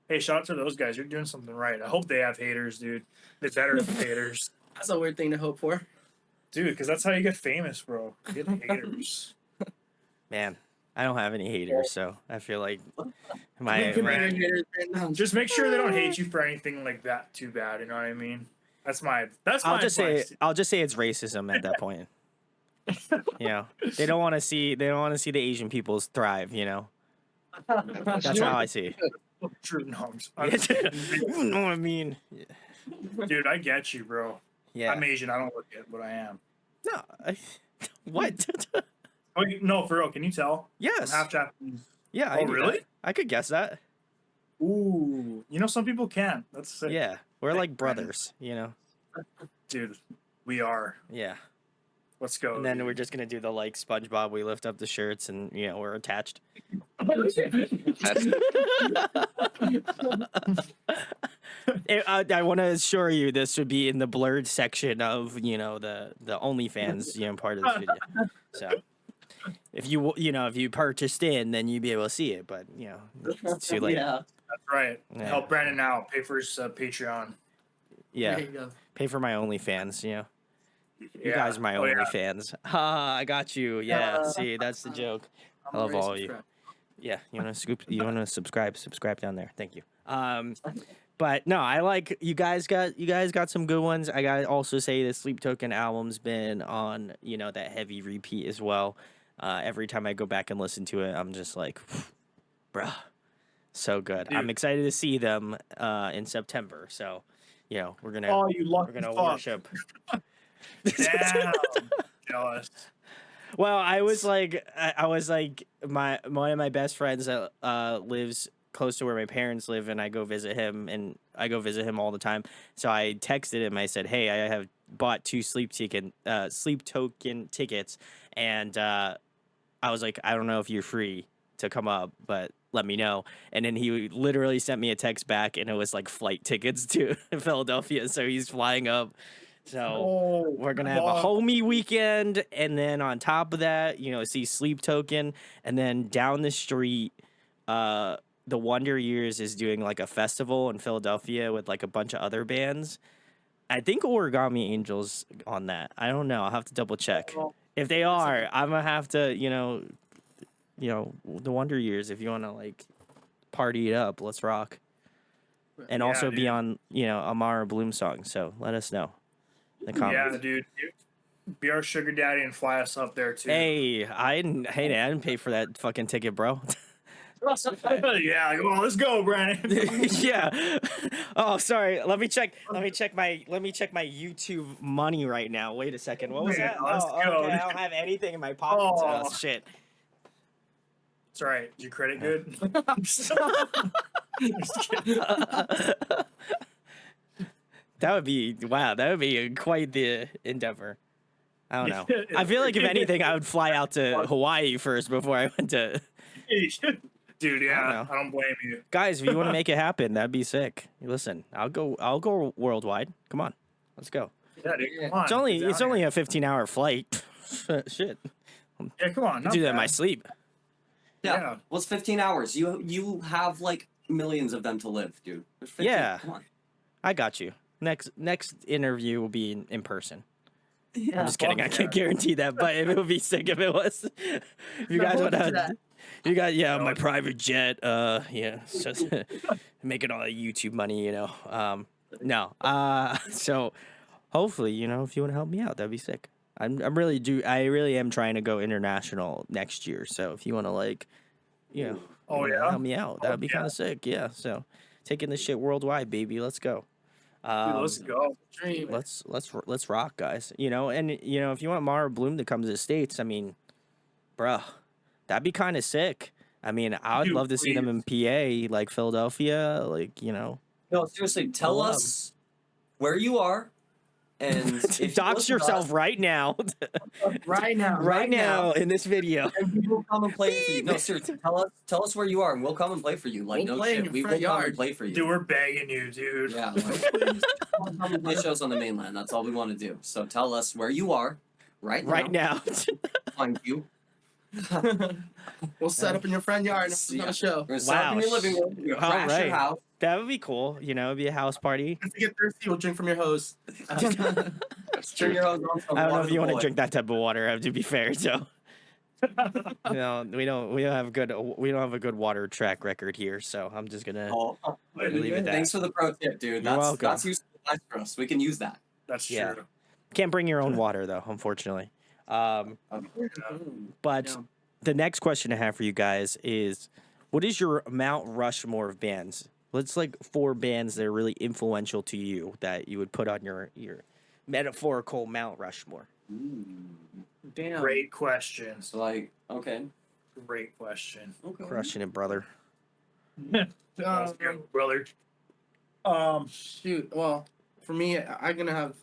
Hey, shout out to those guys. You're doing something right. I hope they have haters, dude. They better have haters, That's a weird thing to hope for. dude. Because that's how you get famous, bro. You get haters. Man, I don't have any haters, so I feel like my You can right. make haters right now. Just make sure they don't hate you for anything like that too bad. You know what I mean? That's my. I'll my just say advice. I'll just say it's racism at that point. You know, they don't want to see the Asian peoples thrive. You know, that's how I see it. True, no, You know what I mean? dude, I get you, bro. Yeah. I'm Asian. I don't look it, but I am. No. What? Oh, no, for real. Can you tell? I'm Yes. half Japanese. Yeah. Oh, knew really? that. I could guess that. Ooh, you know some people can. That's sick. Yeah. We're like brothers. You know. Dude, we are. Yeah. Let's go. And then dude. we're just gonna do the like SpongeBob. We lift up the shirts, and you know we're attached. That's I want to assure you, this would be in the blurred section of the OnlyFans part of this video. So if you purchased in, then you'd be able to see it. But it's too late. Yeah. That's right. Yeah. Help Brandon out. Pay for his Patreon. Yeah. There you go. Pay for my OnlyFans. You Yeah. guys are my Oh, yeah. OnlyFans. Ha! I got you. Yeah. See, that's the joke. I love all of you. Yeah, you want to subscribe? Subscribe down there. Thank you. But no, I like you guys got some good ones. I gotta also say the Sleep Token album's been on that heavy repeat as well. Every time I go back and listen to it, I'm just like, bruh, so good. Dude. I'm excited to see them in September. So, we're gonna Oh, you lucky we're gonna fuck. worship. Damn. Jealous. Well, I was like, one of my best friends that lives close to where my parents live, and I go visit him all the time. So I texted him. I said, "Hey, I have bought 2 Sleep Token tickets, and I was like, I don't know if you're free to come up, but let me know." And then he literally sent me a text back, and it was like flight tickets to Philadelphia. So he's flying up. So Oh, we're gonna have a fuck. homie weekend, and then on top of that, see Sleep Token, and then down the street, the Wonder Years is doing like a festival in Philadelphia with like a bunch of other bands. I think Origami Angels on that. I don't know. I'll have to double check. If they are, I'm gonna have to, the Wonder Years. If you want to like party it up, let's rock. And Yeah, also be dude. on, Amara Bloom song. So let us know. In the comments. Yeah, dude. Be our sugar daddy and fly us up there too. Hey, I didn't pay for that fucking ticket, bro. Yeah, well, let's go, Brandon. Yeah. Oh, sorry. Let me check my YouTube money right now. Wait a second. What was Yeah, that? let's Oh, go. okay. I don't have anything in my pockets. Oh. Oh, shit. It's all right. Is your credit good? I'm just kidding. That would be quite the endeavor. I don't know. I feel like if anything, I would fly out to Hawaii first before I went to. Dude, yeah, know. I don't blame you. Guys, if you want to make it happen, that'd be sick. Listen, I'll go worldwide. Come on, let's go. Yeah, dude, come on. It's only get down here. a 15-hour flight. Shit. Yeah, come on. I not do that in my bad. sleep. Yeah. What's 15 hours? You have like millions of them to live, dude. There's 15. Yeah. Come on. I got you. Next interview will be in person. Yeah. I'm just kidding. I fuck can't yeah. guarantee that, but it would be sick if it was. If you No, guys hold would you to have. that. You got No. my private jet. Yeah, it's just making all the YouTube money. No. So hopefully, if you want to help me out, that'd be sick. I really am trying to go international next year. So if you want to Oh, yeah? help me out, that'd be yeah. kind of sick. Yeah. So taking this shit worldwide, baby. Let's go. Dude, let's go. Dream. Let's rock, guys. And if you want Mara Bloom to come to the States, I mean, bruh, that'd be kind of sick. I mean, I'd Dude, love to see them in PA, like Philadelphia, No, seriously, tell love. us where you are, and if you dox listen to yourself us, right now, Right now. right now in this video. and we will come and play for you. No, seriously, tell us where you are, and we'll come and play for you. Like, We'll no play in shit, your we will front come and yard. play for you. Dude, we're begging you, dude. Yeah, like, come and play shows on the mainland. That's all we want to do. So tell us where you are, right now. Find you. We'll set up in your front yard and Yeah. have a show. We're gonna set up in your living room. We're gonna All crash right. your house. That would be cool. It'd be a house party. If you get thirsty, we'll drink from your hose. Turn your hose on. Some I don't know water if you want to boy. drink that type of water. To be fair, so we don't have a good water track record here. So I'm just gonna. Oh, Leave it thanks for the pro tip, dude. You're welcome. That's useful advice for us. We can use that. That's Yeah. true. Can't bring your own water though, unfortunately. But Yeah. the next question I have for you guys is, what is your Mount Rushmore of bands? Let's 4 bands that are really influential to you that you would put on your metaphorical Mount Rushmore. Damn. Great question. So like, okay, Great question. okay. Crushing it, brother. Let's go, brother. Shoot. Well, for me, I'm gonna have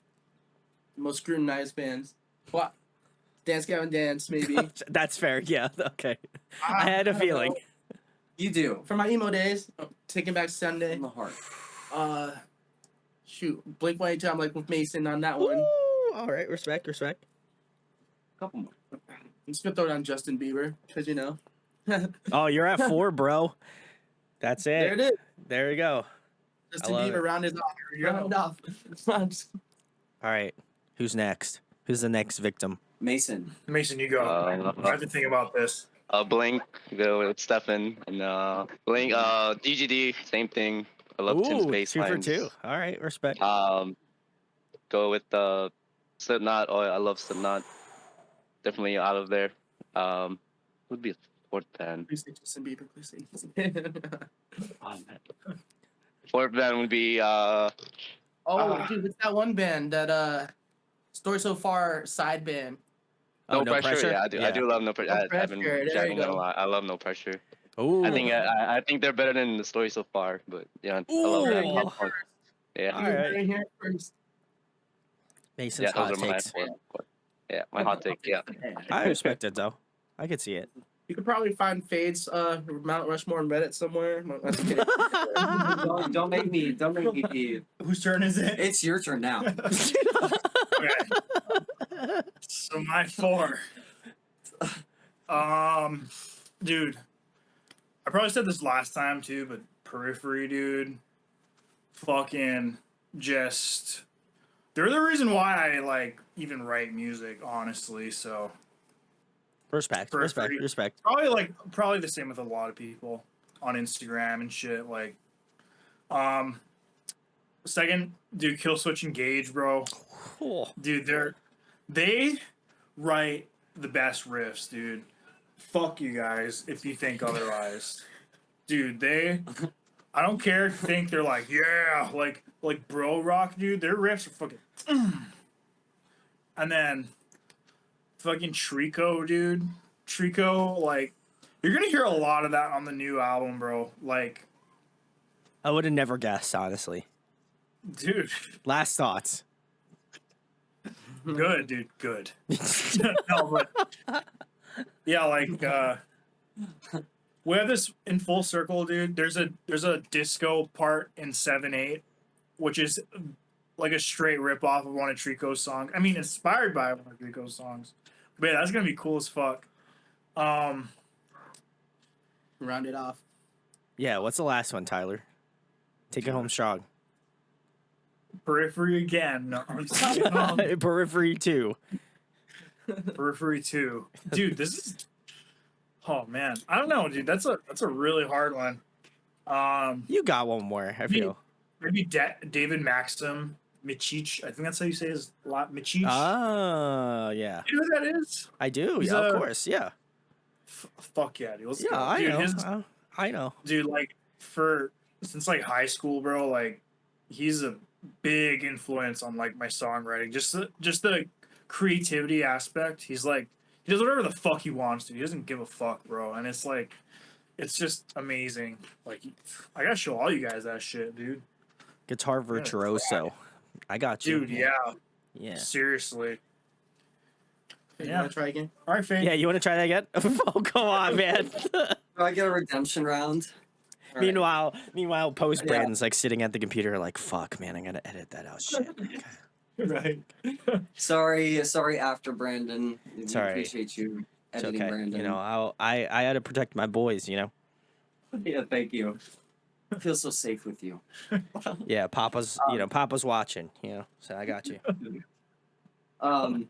the most scrutinized bands. What? Dance Gavin Dance, maybe. That's fair. Yeah. Okay. I had a don't feeling. know. You do. For my emo days, Taking Back Sunday. In the heart. Shoot, Blink-182. I'm like with Mason on that one. Ooh, all right. Respect. Couple more. I'm just gonna throw down Justin Bieber because Oh, you're at 4, bro. That's it. there it is. There we go. Justin love Bieber it. round is off. you go. Round off. All right. Who's next? Who's the next victim? Mason. Mason, you go. I have to think about this. Blink, go with Stefan, and Blink, DGD, same thing. I love Tim's Ooh, bass 2 for lines. 2. All right. Respect. Go with Slipknot. Oh, I love Slipknot. Definitely out of there. Would be a 4th band. Please say Justin Bieber. Please say Justin Bieber. Oh, man. 4th band would be Oh, dude, it's that one band that Story So Far side band. No Pressure. Yeah, I do love No Pressure. No I've been Pressure, there chatting you them a go. lot. I love No Pressure. Ooh. I think they're better than the Story So Far, but yeah, I love Ooh. that. Yeah, All right. Right here first. Mason's yeah, hot those are my takes. 4. Yeah, my hot take. Yeah. I respect it though. I could see it. You could probably find Fade's Mount Rushmore on Reddit somewhere. No, that's kidding. Don't make me. Whose turn is it? It's your turn now. Okay. So my 4. Dude, I probably said this last time too, but Periphery, dude, fucking just, they're the reason why I even write music, honestly. So Respect. Periphery. Respect. Probably the same with a lot of people on Instagram and shit. Second, dude, Killswitch Engage, bro. Cool. Dude, they write the best riffs, dude. Fuck you guys if you think otherwise. Dude, I don't care if you think they're like bro rock, dude. Their riffs are fucking And then fucking Trico, dude. Trico, you're gonna hear a lot of that on the new album, bro. I would have never guessed, honestly. Dude, Last thoughts. good, dude, good. No, but yeah, we have this in Full Circle, dude. There's a disco part in 7/8, which is like a straight rip off of one of Trico's songs. I mean, inspired by one of Trico's songs. But yeah, that's gonna be cool as fuck. Round it off. Yeah, what's the last one, Tyler? Take it home strong. Periphery again. No, I'm just kidding. Periphery 2. Periphery 2. Dude, this is. Oh man, I don't know, dude. That's a really hard one. You got one more, I feel. Maybe David Maxim Michich. I think that's how you say his lot. Michich. Oh, yeah. You know who that is? I do. He's Yeah, of course. Yeah. Fuck yeah, dude. Let's Yeah, go. I Dude, know. I know. Dude, like since like high school, bro, like he's a big influence on like my songwriting. Just the creativity aspect. He's like he does whatever the fuck he wants to. He doesn't give a fuck, bro. And it's like it's just amazing. Like I gotta show all you guys that shit, dude. Guitar virtuoso. I got you. Dude, yeah. Yeah. Seriously. You Yeah. want to try again? All right, Faye. Yeah, you want to try that again? Oh, come on, man. Do I get a redemption round? All right. Meanwhile, post Yeah. Brandon's like sitting at the computer, like, fuck, man, I gotta edit that out. Shit. Right. Sorry, after Brandon. It's We all right. appreciate you It's editing, okay. Brandon. You know, I had to protect my boys. You know. Yeah, thank you. I feel so safe with you. Yeah, Papa's. Papa's watching. You know, so I got you. No,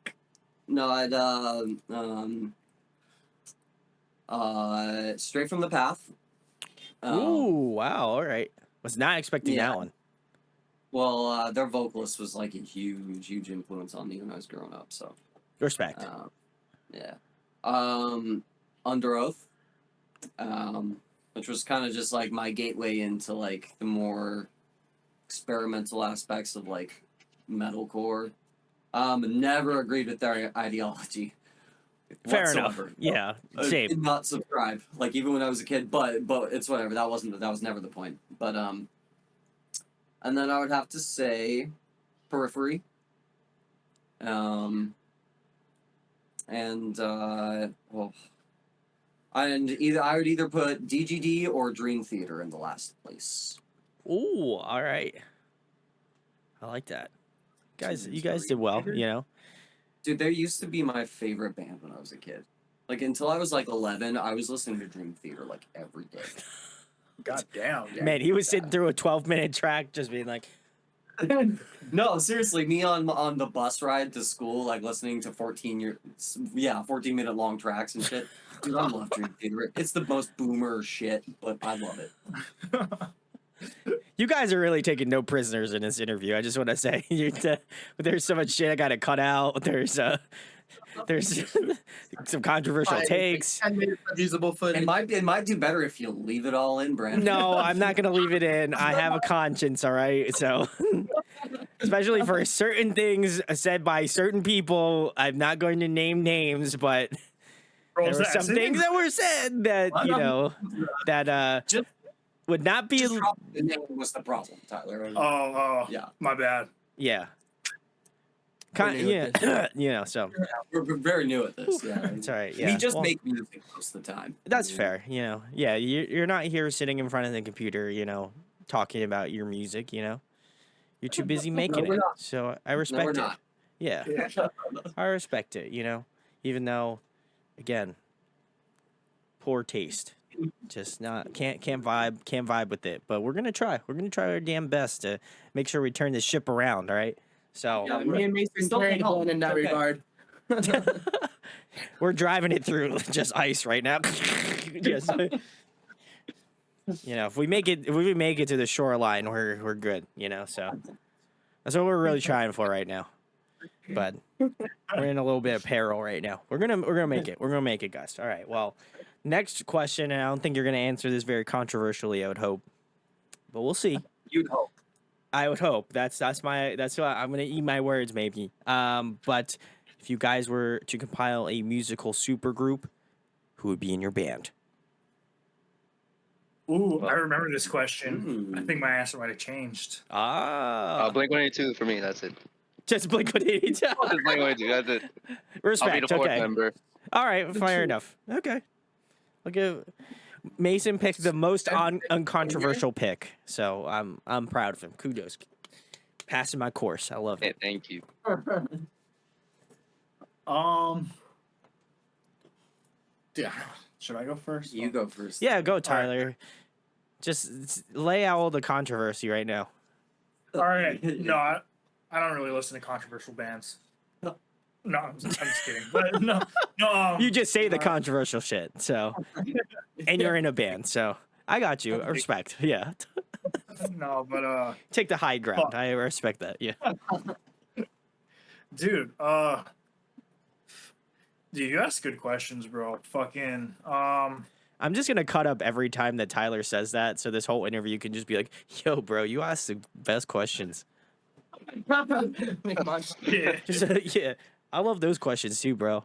Straight from the Path. Ooh, wow. All right. Was not expecting Yeah. that one. Well, their vocalist was like a huge influence on me when I was growing up. So, Respect. yeah. Under Oath, which was kind of just like my gateway into like the more experimental aspects of like metalcore. Never agreed with their ideology. Fair enough. whatsoever. Yeah. I Same. did not subscribe, like even when I was a kid. But it's whatever. That was never the point. But and then I would have to say, Periphery. And well, and I would either put DGD or Dream Theater in the last place. Ooh. All right. I like that. Guys, you guys did well. You know. Dude, there used to be my favorite band when I was a kid. Like until I was like 11, I was listening to Dream Theater like every day. God damn. Dude. Man, he was sitting through a 12-minute track, just being like, No, seriously, me on the bus ride to school, like listening to 14-minute long tracks and shit. Dude, I love Dream Theater. It's the most boomer shit, but I love it. "You guys are really taking no prisoners in this interview." I just want to say, there's so much shit I got to cut out. There's some controversial takes. 10 minutes of usable footage. It might do better if you leave it all in, Brandon. No, I'm not gonna leave it in. I have a conscience, all right. So, especially for certain things said by certain people, I'm not going to name names, but Bro, there were some things that were said that that Just- would not be. Just drop the name was the problem, Tyler. Oh, Yeah. My bad. Yeah. We're new at Yeah, so We're very new at this. Yeah, it's all right. Yeah, we just well, make music most of the time. that's fair. Yeah, you're not here sitting in front of the computer, talking about your music. You're too busy making we're it. not. So I No, we're respect it. not. Yeah, I respect it. Even though, again, poor taste. Just can't vibe with it. But we're gonna try. We're gonna try our damn best to make sure we turn this ship around. All right. So Yeah, Me and Mason Still carried can't on in that help. regard. we're driving it through just ice right now. Just, if we make it to the shoreline, we're good. So that's what we're really trying for right now. But we're in a little bit of peril right now. We're gonna make it. We're gonna make it, guys. All right. Well, next question, and I don't think you're gonna answer this very controversially. I would hope, but we'll see. You'd hope. I would hope. That's what I'm gonna eat my words, maybe. But if you guys were to compile a musical supergroup, who would be in your band? Ooh, I remember this question. Ooh. I think my answer might have changed. Blink-182 for me. That's it. Just Blink-182. Just Blink-182. That's it. I'll be Respect. the fourth Okay. member. All right. Fair enough. Okay. I'll give Mason picked the most uncontroversial pick, so I'm proud of him. Kudos. Passing my course. I love Hey, it. thank you. Yeah. Should I go first? You go first. Yeah, go Tyler. Just lay out all the controversy right now. All right. No, I don't really listen to controversial bands. No, I'm just kidding. But no. You just say the controversial shit. So, and you're in a band. So I got you. Respect. Yeah. No, but Take the high ground. I respect that. Yeah. dude, you ask good questions, bro. Fucking, I'm just gonna cut up every time that Tyler says that, so this whole interview can just be like, "Yo, bro, you asked the best questions." Make mine. yeah. Just, yeah, I love those questions too, bro.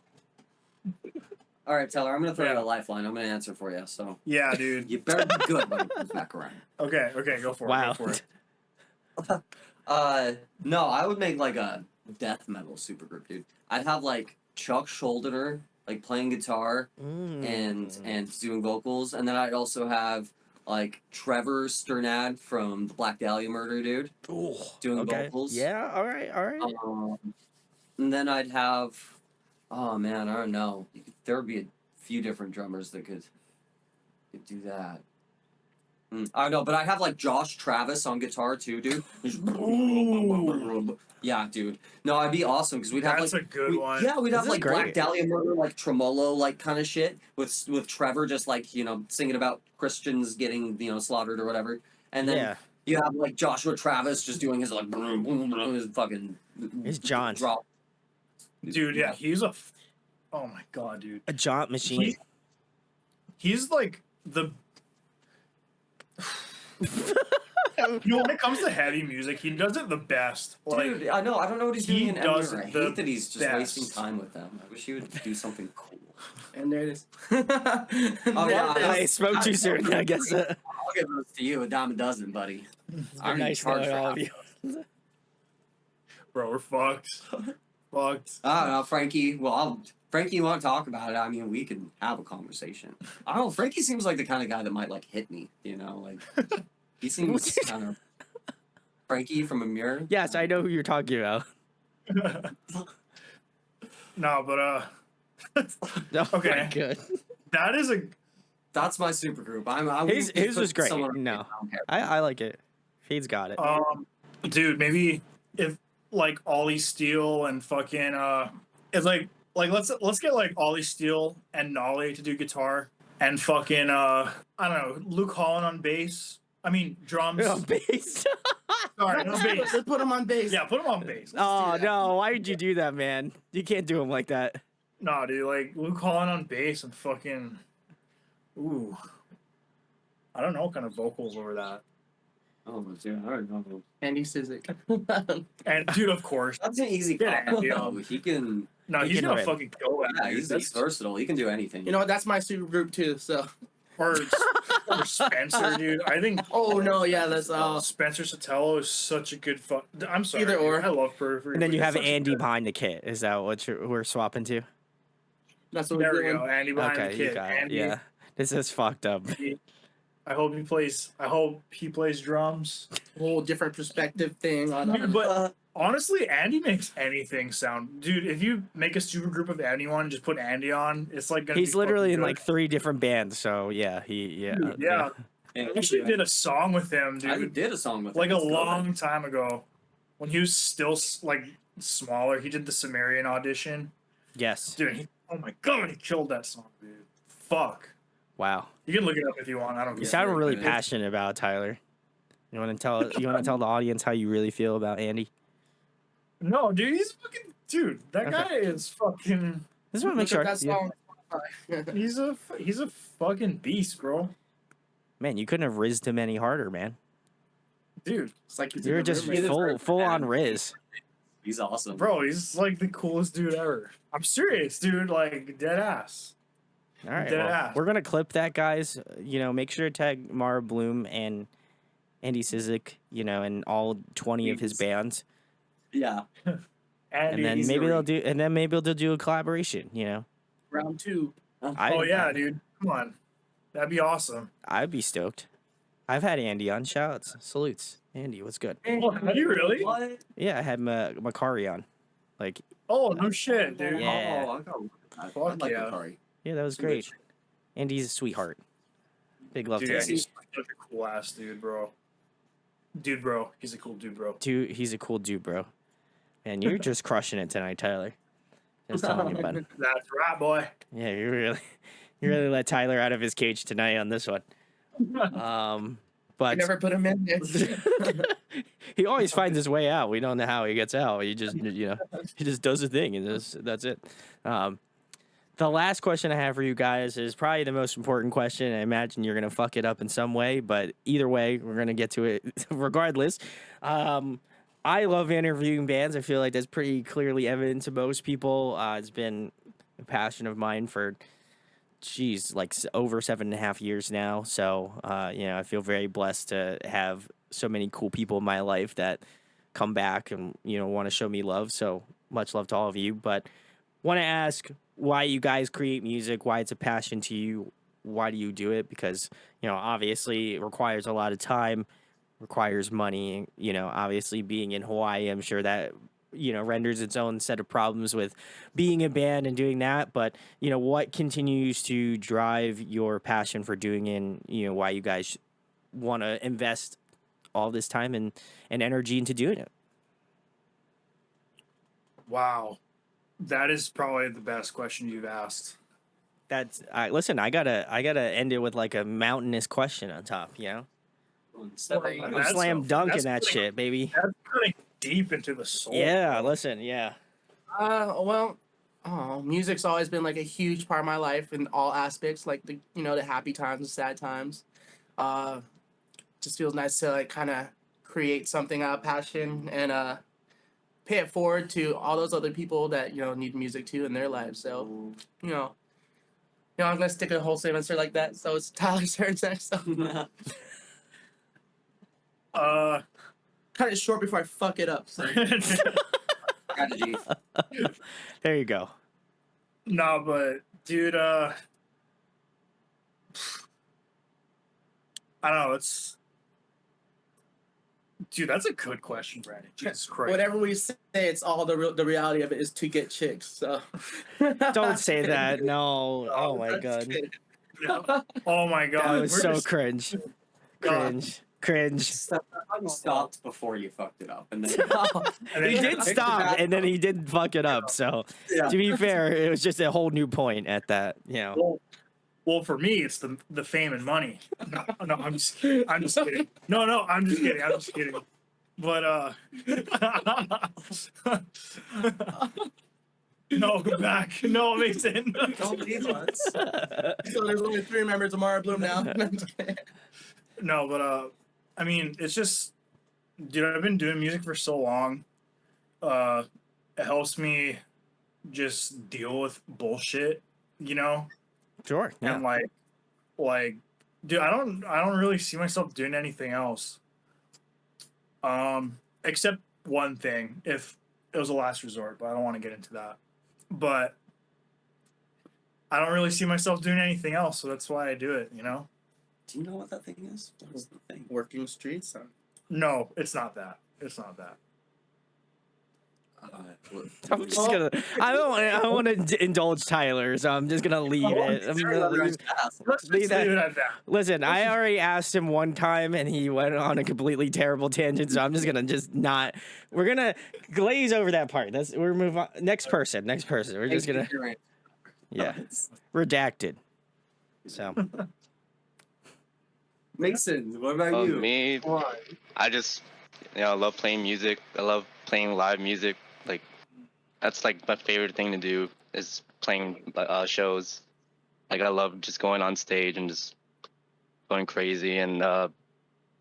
All right, Taylor, I'm gonna throw Yeah. you a lifeline. I'm gonna answer for you. So Yeah, dude. you better be good when it comes back around. Okay, go for it. Wow. Go for it. No, I would make like a death metal supergroup, dude. I'd have like Chuck Schuldiner like playing guitar and doing vocals, and then I'd also have like Trevor Sternad from the Black Dahlia Murder, dude, Ooh, doing okay. vocals. Yeah. All right. All right. And then I'd have, oh man, I don't know. There would be a few different drummers that could do that. I don't know, but I'd have like Josh Travis on guitar too, dude. Yeah, dude. No, I'd be awesome because we'd have That's like a good one. Yeah, we'd This have is like great. Black Dahlia Murder, like tremolo, like kind of shit with Trevor just like singing about Christians getting slaughtered or whatever, and then Yeah. you have like Joshua Travis just doing his like his fucking His jaunt. drop. Dude, yeah, he's a. Oh my god, dude. A jaunt machine. He's like the. When it comes to heavy music, he does it the best. Like, Dude, I know. I don't know what he's he doing in does Emir. I the hate that he's just best. wasting time with them. I wish he would do something cool. And there it is. Oh, yeah, I spoke too soon. I guess. I'll give those to you, a dime a dozen, buddy. Very nice knowing all of you. bro, we're fucked. Fucked. I don't know, Frankie. Well, Frankie, you want to talk about it? I mean, we can have a conversation. I don't know. Frankie seems like the kind of guy that might like hit me. Like he seems kind of Frankie from Amir. Yes, I know who you're talking about. No, but Oh, Okay. my God. that is a. That's my super group. His was great. No, I like it. Feed's got it. Dude, maybe if like Ollie Steele and fucking it's like let's get like Ollie Steele and Nolly to do guitar and fucking I don't know, Luke Holland on bass. I mean drums. Oh, bass. Sorry, no bass. Let's put him on base. Yeah, put him on bass. Oh no! Why did you do that, man? You can't do him like that. Nah, dude, like Luke Holland on bass and fucking ooh. I don't know what kind of vocals over that. Oh, dude, I don't know. Andy Sizik. And dude, of course. That's an easy Yeah, call. yeah. He can. No, He he's can gonna rip. fucking kill that. Yeah, dude. he's That's versatile. He can do anything. You know what? That's my super group too. So. or Spencer, dude. I think Oh no, yeah, that's Spencer Sotelo is such a good I'm sorry. Either or. I love Periphery. And then but you he's have such a Andy good- behind the kit. Is that what we're swapping to? that's what There we're we doing. go. Andy behind Okay, the you kid. got it. Andy, Yeah, this is fucked up. I hope he plays drums. Whole different perspective thing on. Dude, but honestly, Andy makes anything sound. Dude, if you make a super group of anyone and just put Andy on, it's like gonna He's be literally in fucking like 3 different bands. So yeah, good. Yeah. Yeah, I actually did a song with him, I dude. did a song with Like him. a It's good. long time ago, when he was still like smaller. He did the Sumerian audition. Yes. Dude, oh my god, he killed that song, dude. Fuck. Wow. You can look it up if you want. I don't You care. sound really good. passionate about it, Tyler. You want to tell the audience how you really feel about Andy? No, dude, he's fucking dude. That Okay. guy is fucking. This is what make Look sure. at that Yeah. song. He's a fucking beast, bro. Man, you couldn't have rizzed him any harder, man. Dude, It's like he's You're in the just room right now. full on Riz. He's awesome. bro, he's like the coolest dude ever. I'm serious, dude. Like dead ass. All right, Dead well, ass. we're gonna clip that, guys. Make sure to tag Mara Bloom and Andy Sizik, and all 20 of his Please. bands, Yeah. and then maybe they'll do a collaboration. Round 2. Oh yeah, dude. Come on, that'd be awesome. I'd be stoked. I've had Andy on. Shouts, salutes, Andy. What's good? Oh, have you really? What? Yeah, I had Makari on. Like, Oh, no shit, dude. Yeah. Oh, I got I Fuck like yeah. Akari. yeah, that was Some good great. shit. Andy's a sweetheart. Big love Dude, to yeah, Andy. he's such a cool ass dude, bro. Dude, bro. He's a cool dude, bro. Dude, he's a cool dude, bro. And you're just crushing it tonight, Tyler. Just telling you, bud. That's right, boy. Yeah, you really let Tyler out of his cage tonight on this one. I But never put him in there. he always finds his way out. We don't know how he gets out. He just, he just does a thing, and that's it. The last question I have for you guys is probably the most important question. I imagine you're gonna fuck it up in some way, but either way, we're gonna get to it regardless. I love interviewing bands. I feel like that's pretty clearly evident to most people. It's been a passion of mine for, like over 7.5 years now. So, I feel very blessed to have so many cool people in my life that come back and, want to show me love. So much love to all of you. But want to ask why you guys create music, why it's a passion to you, why do you do it? Because, obviously it requires a lot of time, requires money, obviously being in Hawaii, I'm sure that, renders its own set of problems with being a band and doing that. But, what continues to drive your passion for doing it and, why you guys want to invest all this time and energy into doing it? Wow. That is probably the best question you've asked. Listen, I gotta end it with like a mountainous question on top, Stepping Well, I'm That's slam a- dunking that's that pretty- shit, baby. That's cutting deep into the soul. Yeah, bro. listen, yeah. Well, music's always been like a huge part of my life in all aspects, like the happy times and sad times. Just feels nice to like kind of create something out of passion and pay it forward to all those other people that need music too in their lives. So I'm gonna stick a whole semester like that. So it's Tyler's turn next. So kind of short before I fuck it up. So. strategy. There you go. No, but dude, I don't know. Dude, that's a good question, Brandon. Jesus Christ. Whatever we say, it's all the reality of it is to get chicks. So Don't say that. No. Oh my I'm just god. kidding. Oh my god. That was we're so just- cringe. God. Cringe. You stopped before you fucked it up, and then And then He you- did stop and then he did fuck it up. So yeah. to be fair, it was just a whole new point at that, Well, for me, it's the fame and money. No, I'm just kidding. No, I'm just kidding. But no, go back. No, Mason. Don't leave us. So there's only 3 members of Mara Bloom now. No, but I mean, it's just, dude, I've been doing music for so long. It helps me just deal with bullshit, Sure. Yeah. and like, dude, I don't really see myself doing anything else. Except one thing, if it was a last resort, but I don't want to get into that. But I don't really see myself doing anything else, so that's why I do it, Do you know what that thing is? What is the thing? Working streets. No, it's not that. It's not that. I'm just gonna. I don't want to indulge Tyler, so I'm just gonna leave it. I'm gonna leave. Let's Leave just that- leave it at that. Listen, I already asked him one time, and he went on a completely terrible tangent. So I'm just gonna not. We're gonna glaze over that part. We're move on. Next person. We're just gonna. Yeah. Redacted. So Mason, what about Oh, you? me, I just, I love playing music. I love playing live music. Like, that's like my favorite thing to do is playing shows. Like, I love just going on stage and just going crazy and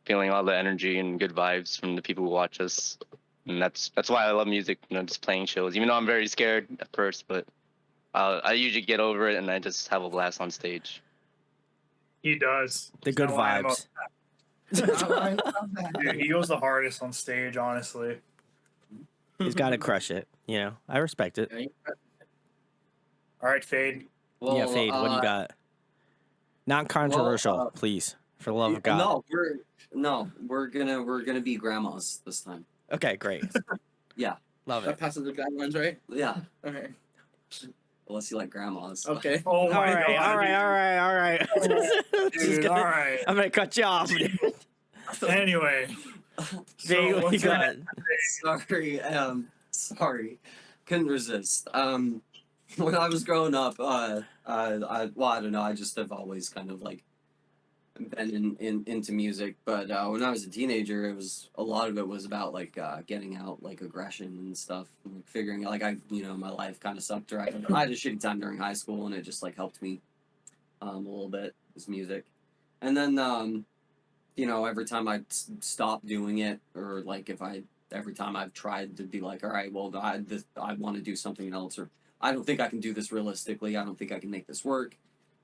feeling all the energy and good vibes from the people who watch us. And that's why I love music. Just playing shows. Even though I'm very scared at first, but I usually get over it and I just have a blast on stage. He does. the good That's why I'm vibes. Dude, he goes the hardest on stage, honestly. He's got to crush it. I respect it. All right, Fade. Yeah, Fade. What do you got? Non-controversial, well, please. For the love of God. We're gonna be grandmas this time. Okay, great. Yeah. Love That it. passes the guidelines, right? Yeah. Okay. Unless you like grandmas. Okay. Oh All my right, god. all right, all right, all right. Just Dude, gonna- all right. I'm gonna cut you off. Anyway. Jay, what you what's your got? Sorry. Sorry. Couldn't resist. When I was growing up, I don't know. I just have always kind of like been into music, but when I was a teenager, a lot of it was about like getting out like aggression and stuff, and, like, figuring out like my life kind of sucked. Or I had a shitty time during high school, and it just like helped me a little bit with music. And then every time I stop doing it, or like every time I've tried to be like, all right, well, I want to do something else, or I don't think I can do this realistically. I don't think I can make this work.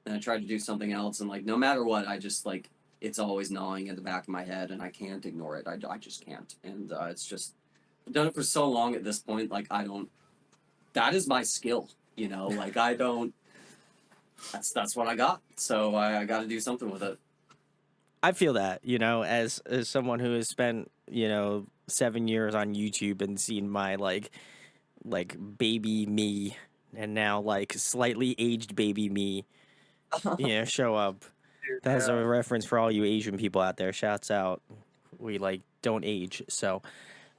And I tried to do something else, and like no matter what, I just like it's always gnawing at the back of my head, and I can't ignore it. I just can't, and it's just I've done it for so long at this point. Like I don't. That is my skill, Like I don't. That's what I got. So I got to do something with it. I feel that, as someone who has spent, 7 years on YouTube and seen my like baby me and now like slightly aged baby me, show up. That's a reference for all you Asian people out there. Shouts out. We like don't age. So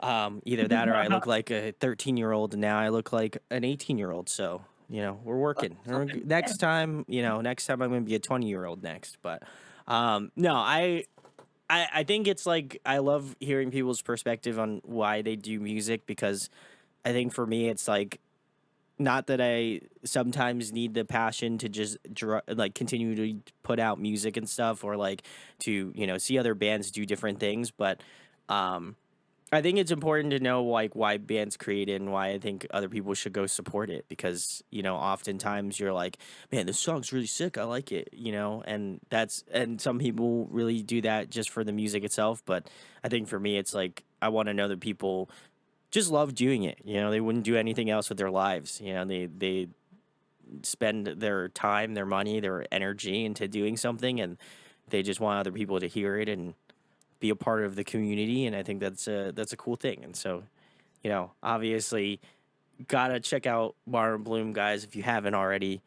either that or I look like a 13-year-old and now I look like an 18-year-old. So, we're working. Next time I'm going to be a 20-year-old next. But no, I think it's like I love hearing people's perspective on why they do music, because I think for me it's like not that I sometimes need the passion to just continue to put out music and stuff, or like to see other bands do different things, but I think it's important to know like why bands create it and why I think other people should go support it, because oftentimes you're like, man, this song's really sick, I like it, and some people really do that just for the music itself, but I think for me it's like I want to know that people just love doing it. They wouldn't do anything else with their lives. They spend their time, their money, their energy into doing something, and they just want other people to hear it and be a part of the community. And I think that's a cool thing. And so, obviously, gotta check out Bar and Bloom, guys, if you haven't already.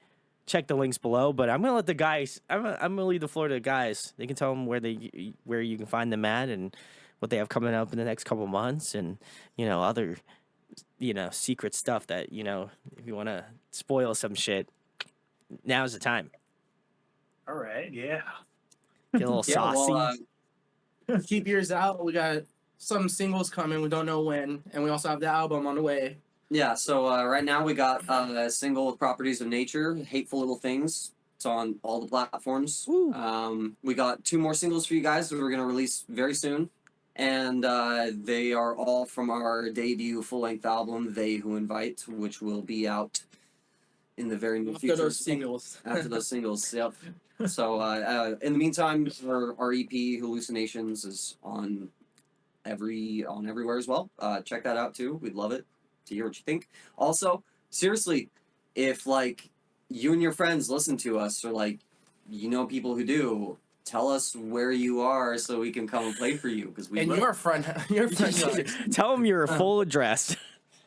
Check the links below. But I'm gonna let the guys. I'm gonna leave the floor to the guys. They can tell them where you can find them at and what they have coming up in the next couple months, and other secret stuff that if you want to spoil some shit, now's the time. All right, yeah. Get a little saucy. Keep yours out. We got some singles coming. We don't know when, and we also have the album on the way. Yeah, so right now we got a single with Properties of Nature, Hateful Little Things. It's on all the platforms. We got 2 more singles for you guys that we're going to release very soon. And they are all from our debut full-length album, They Who Invite, which will be out in the very near future. After those singles. After those singles, yep. So in the meantime, our EP, Hallucinations, is on everywhere as well. Check that out too. We'd love it to hear what you think. Also, seriously, if like you and your friends listen to us, or like people who do, tell us where you are so we can come and play for you, because we And your friend. Tell them your full address.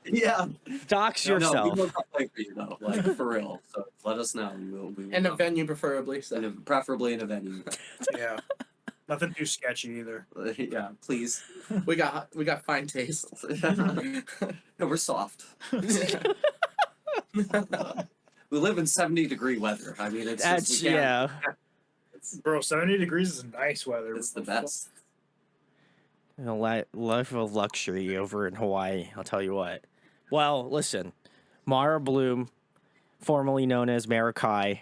Yeah. Dox No, yourself. we will come play for you though, like for real. So let us know. We will In a venue, preferably. So. Preferably in a venue. Yeah. Nothing too sketchy either. Yeah, please. We got fine taste. No, we're soft. We live in 70-degree weather. I mean, it's That's just, we can't- Bro, 70 degrees is nice weather. It's the best. Life of luxury over in Hawaii, I'll tell you what. Well, listen, Mara Bloom, formerly known as Marikai.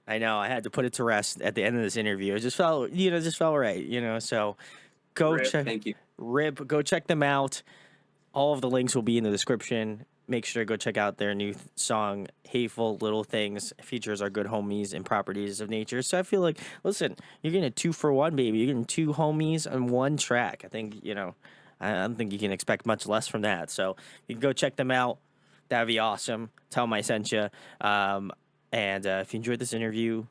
I know I had to put it to rest at the end of this interview. It just felt right, So go Rip. check. Thank you. Go check them out. All of the links will be in the description. Make sure to go check out their new song, Hateful Little Things. Features our good homies and Properties of Nature. So I feel like, listen, you're getting a 2-for-1, baby. You're getting 2 homies on 1 track. I think, I don't think you can expect much less from that. So you can go check them out. That'd be awesome. Tell them I sent you. And if you enjoyed this interview,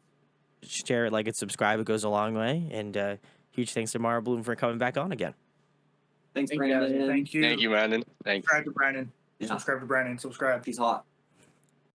share it, like it, subscribe. It goes a long way. And huge thanks to Mara Bloom for coming back on again. Thanks, Thank you, guys. Brandon. Thank you. Thank you, Brandon. Thanks. Subscribe to Brandon. Yeah. Subscribe to Brandon. Subscribe. He's hot.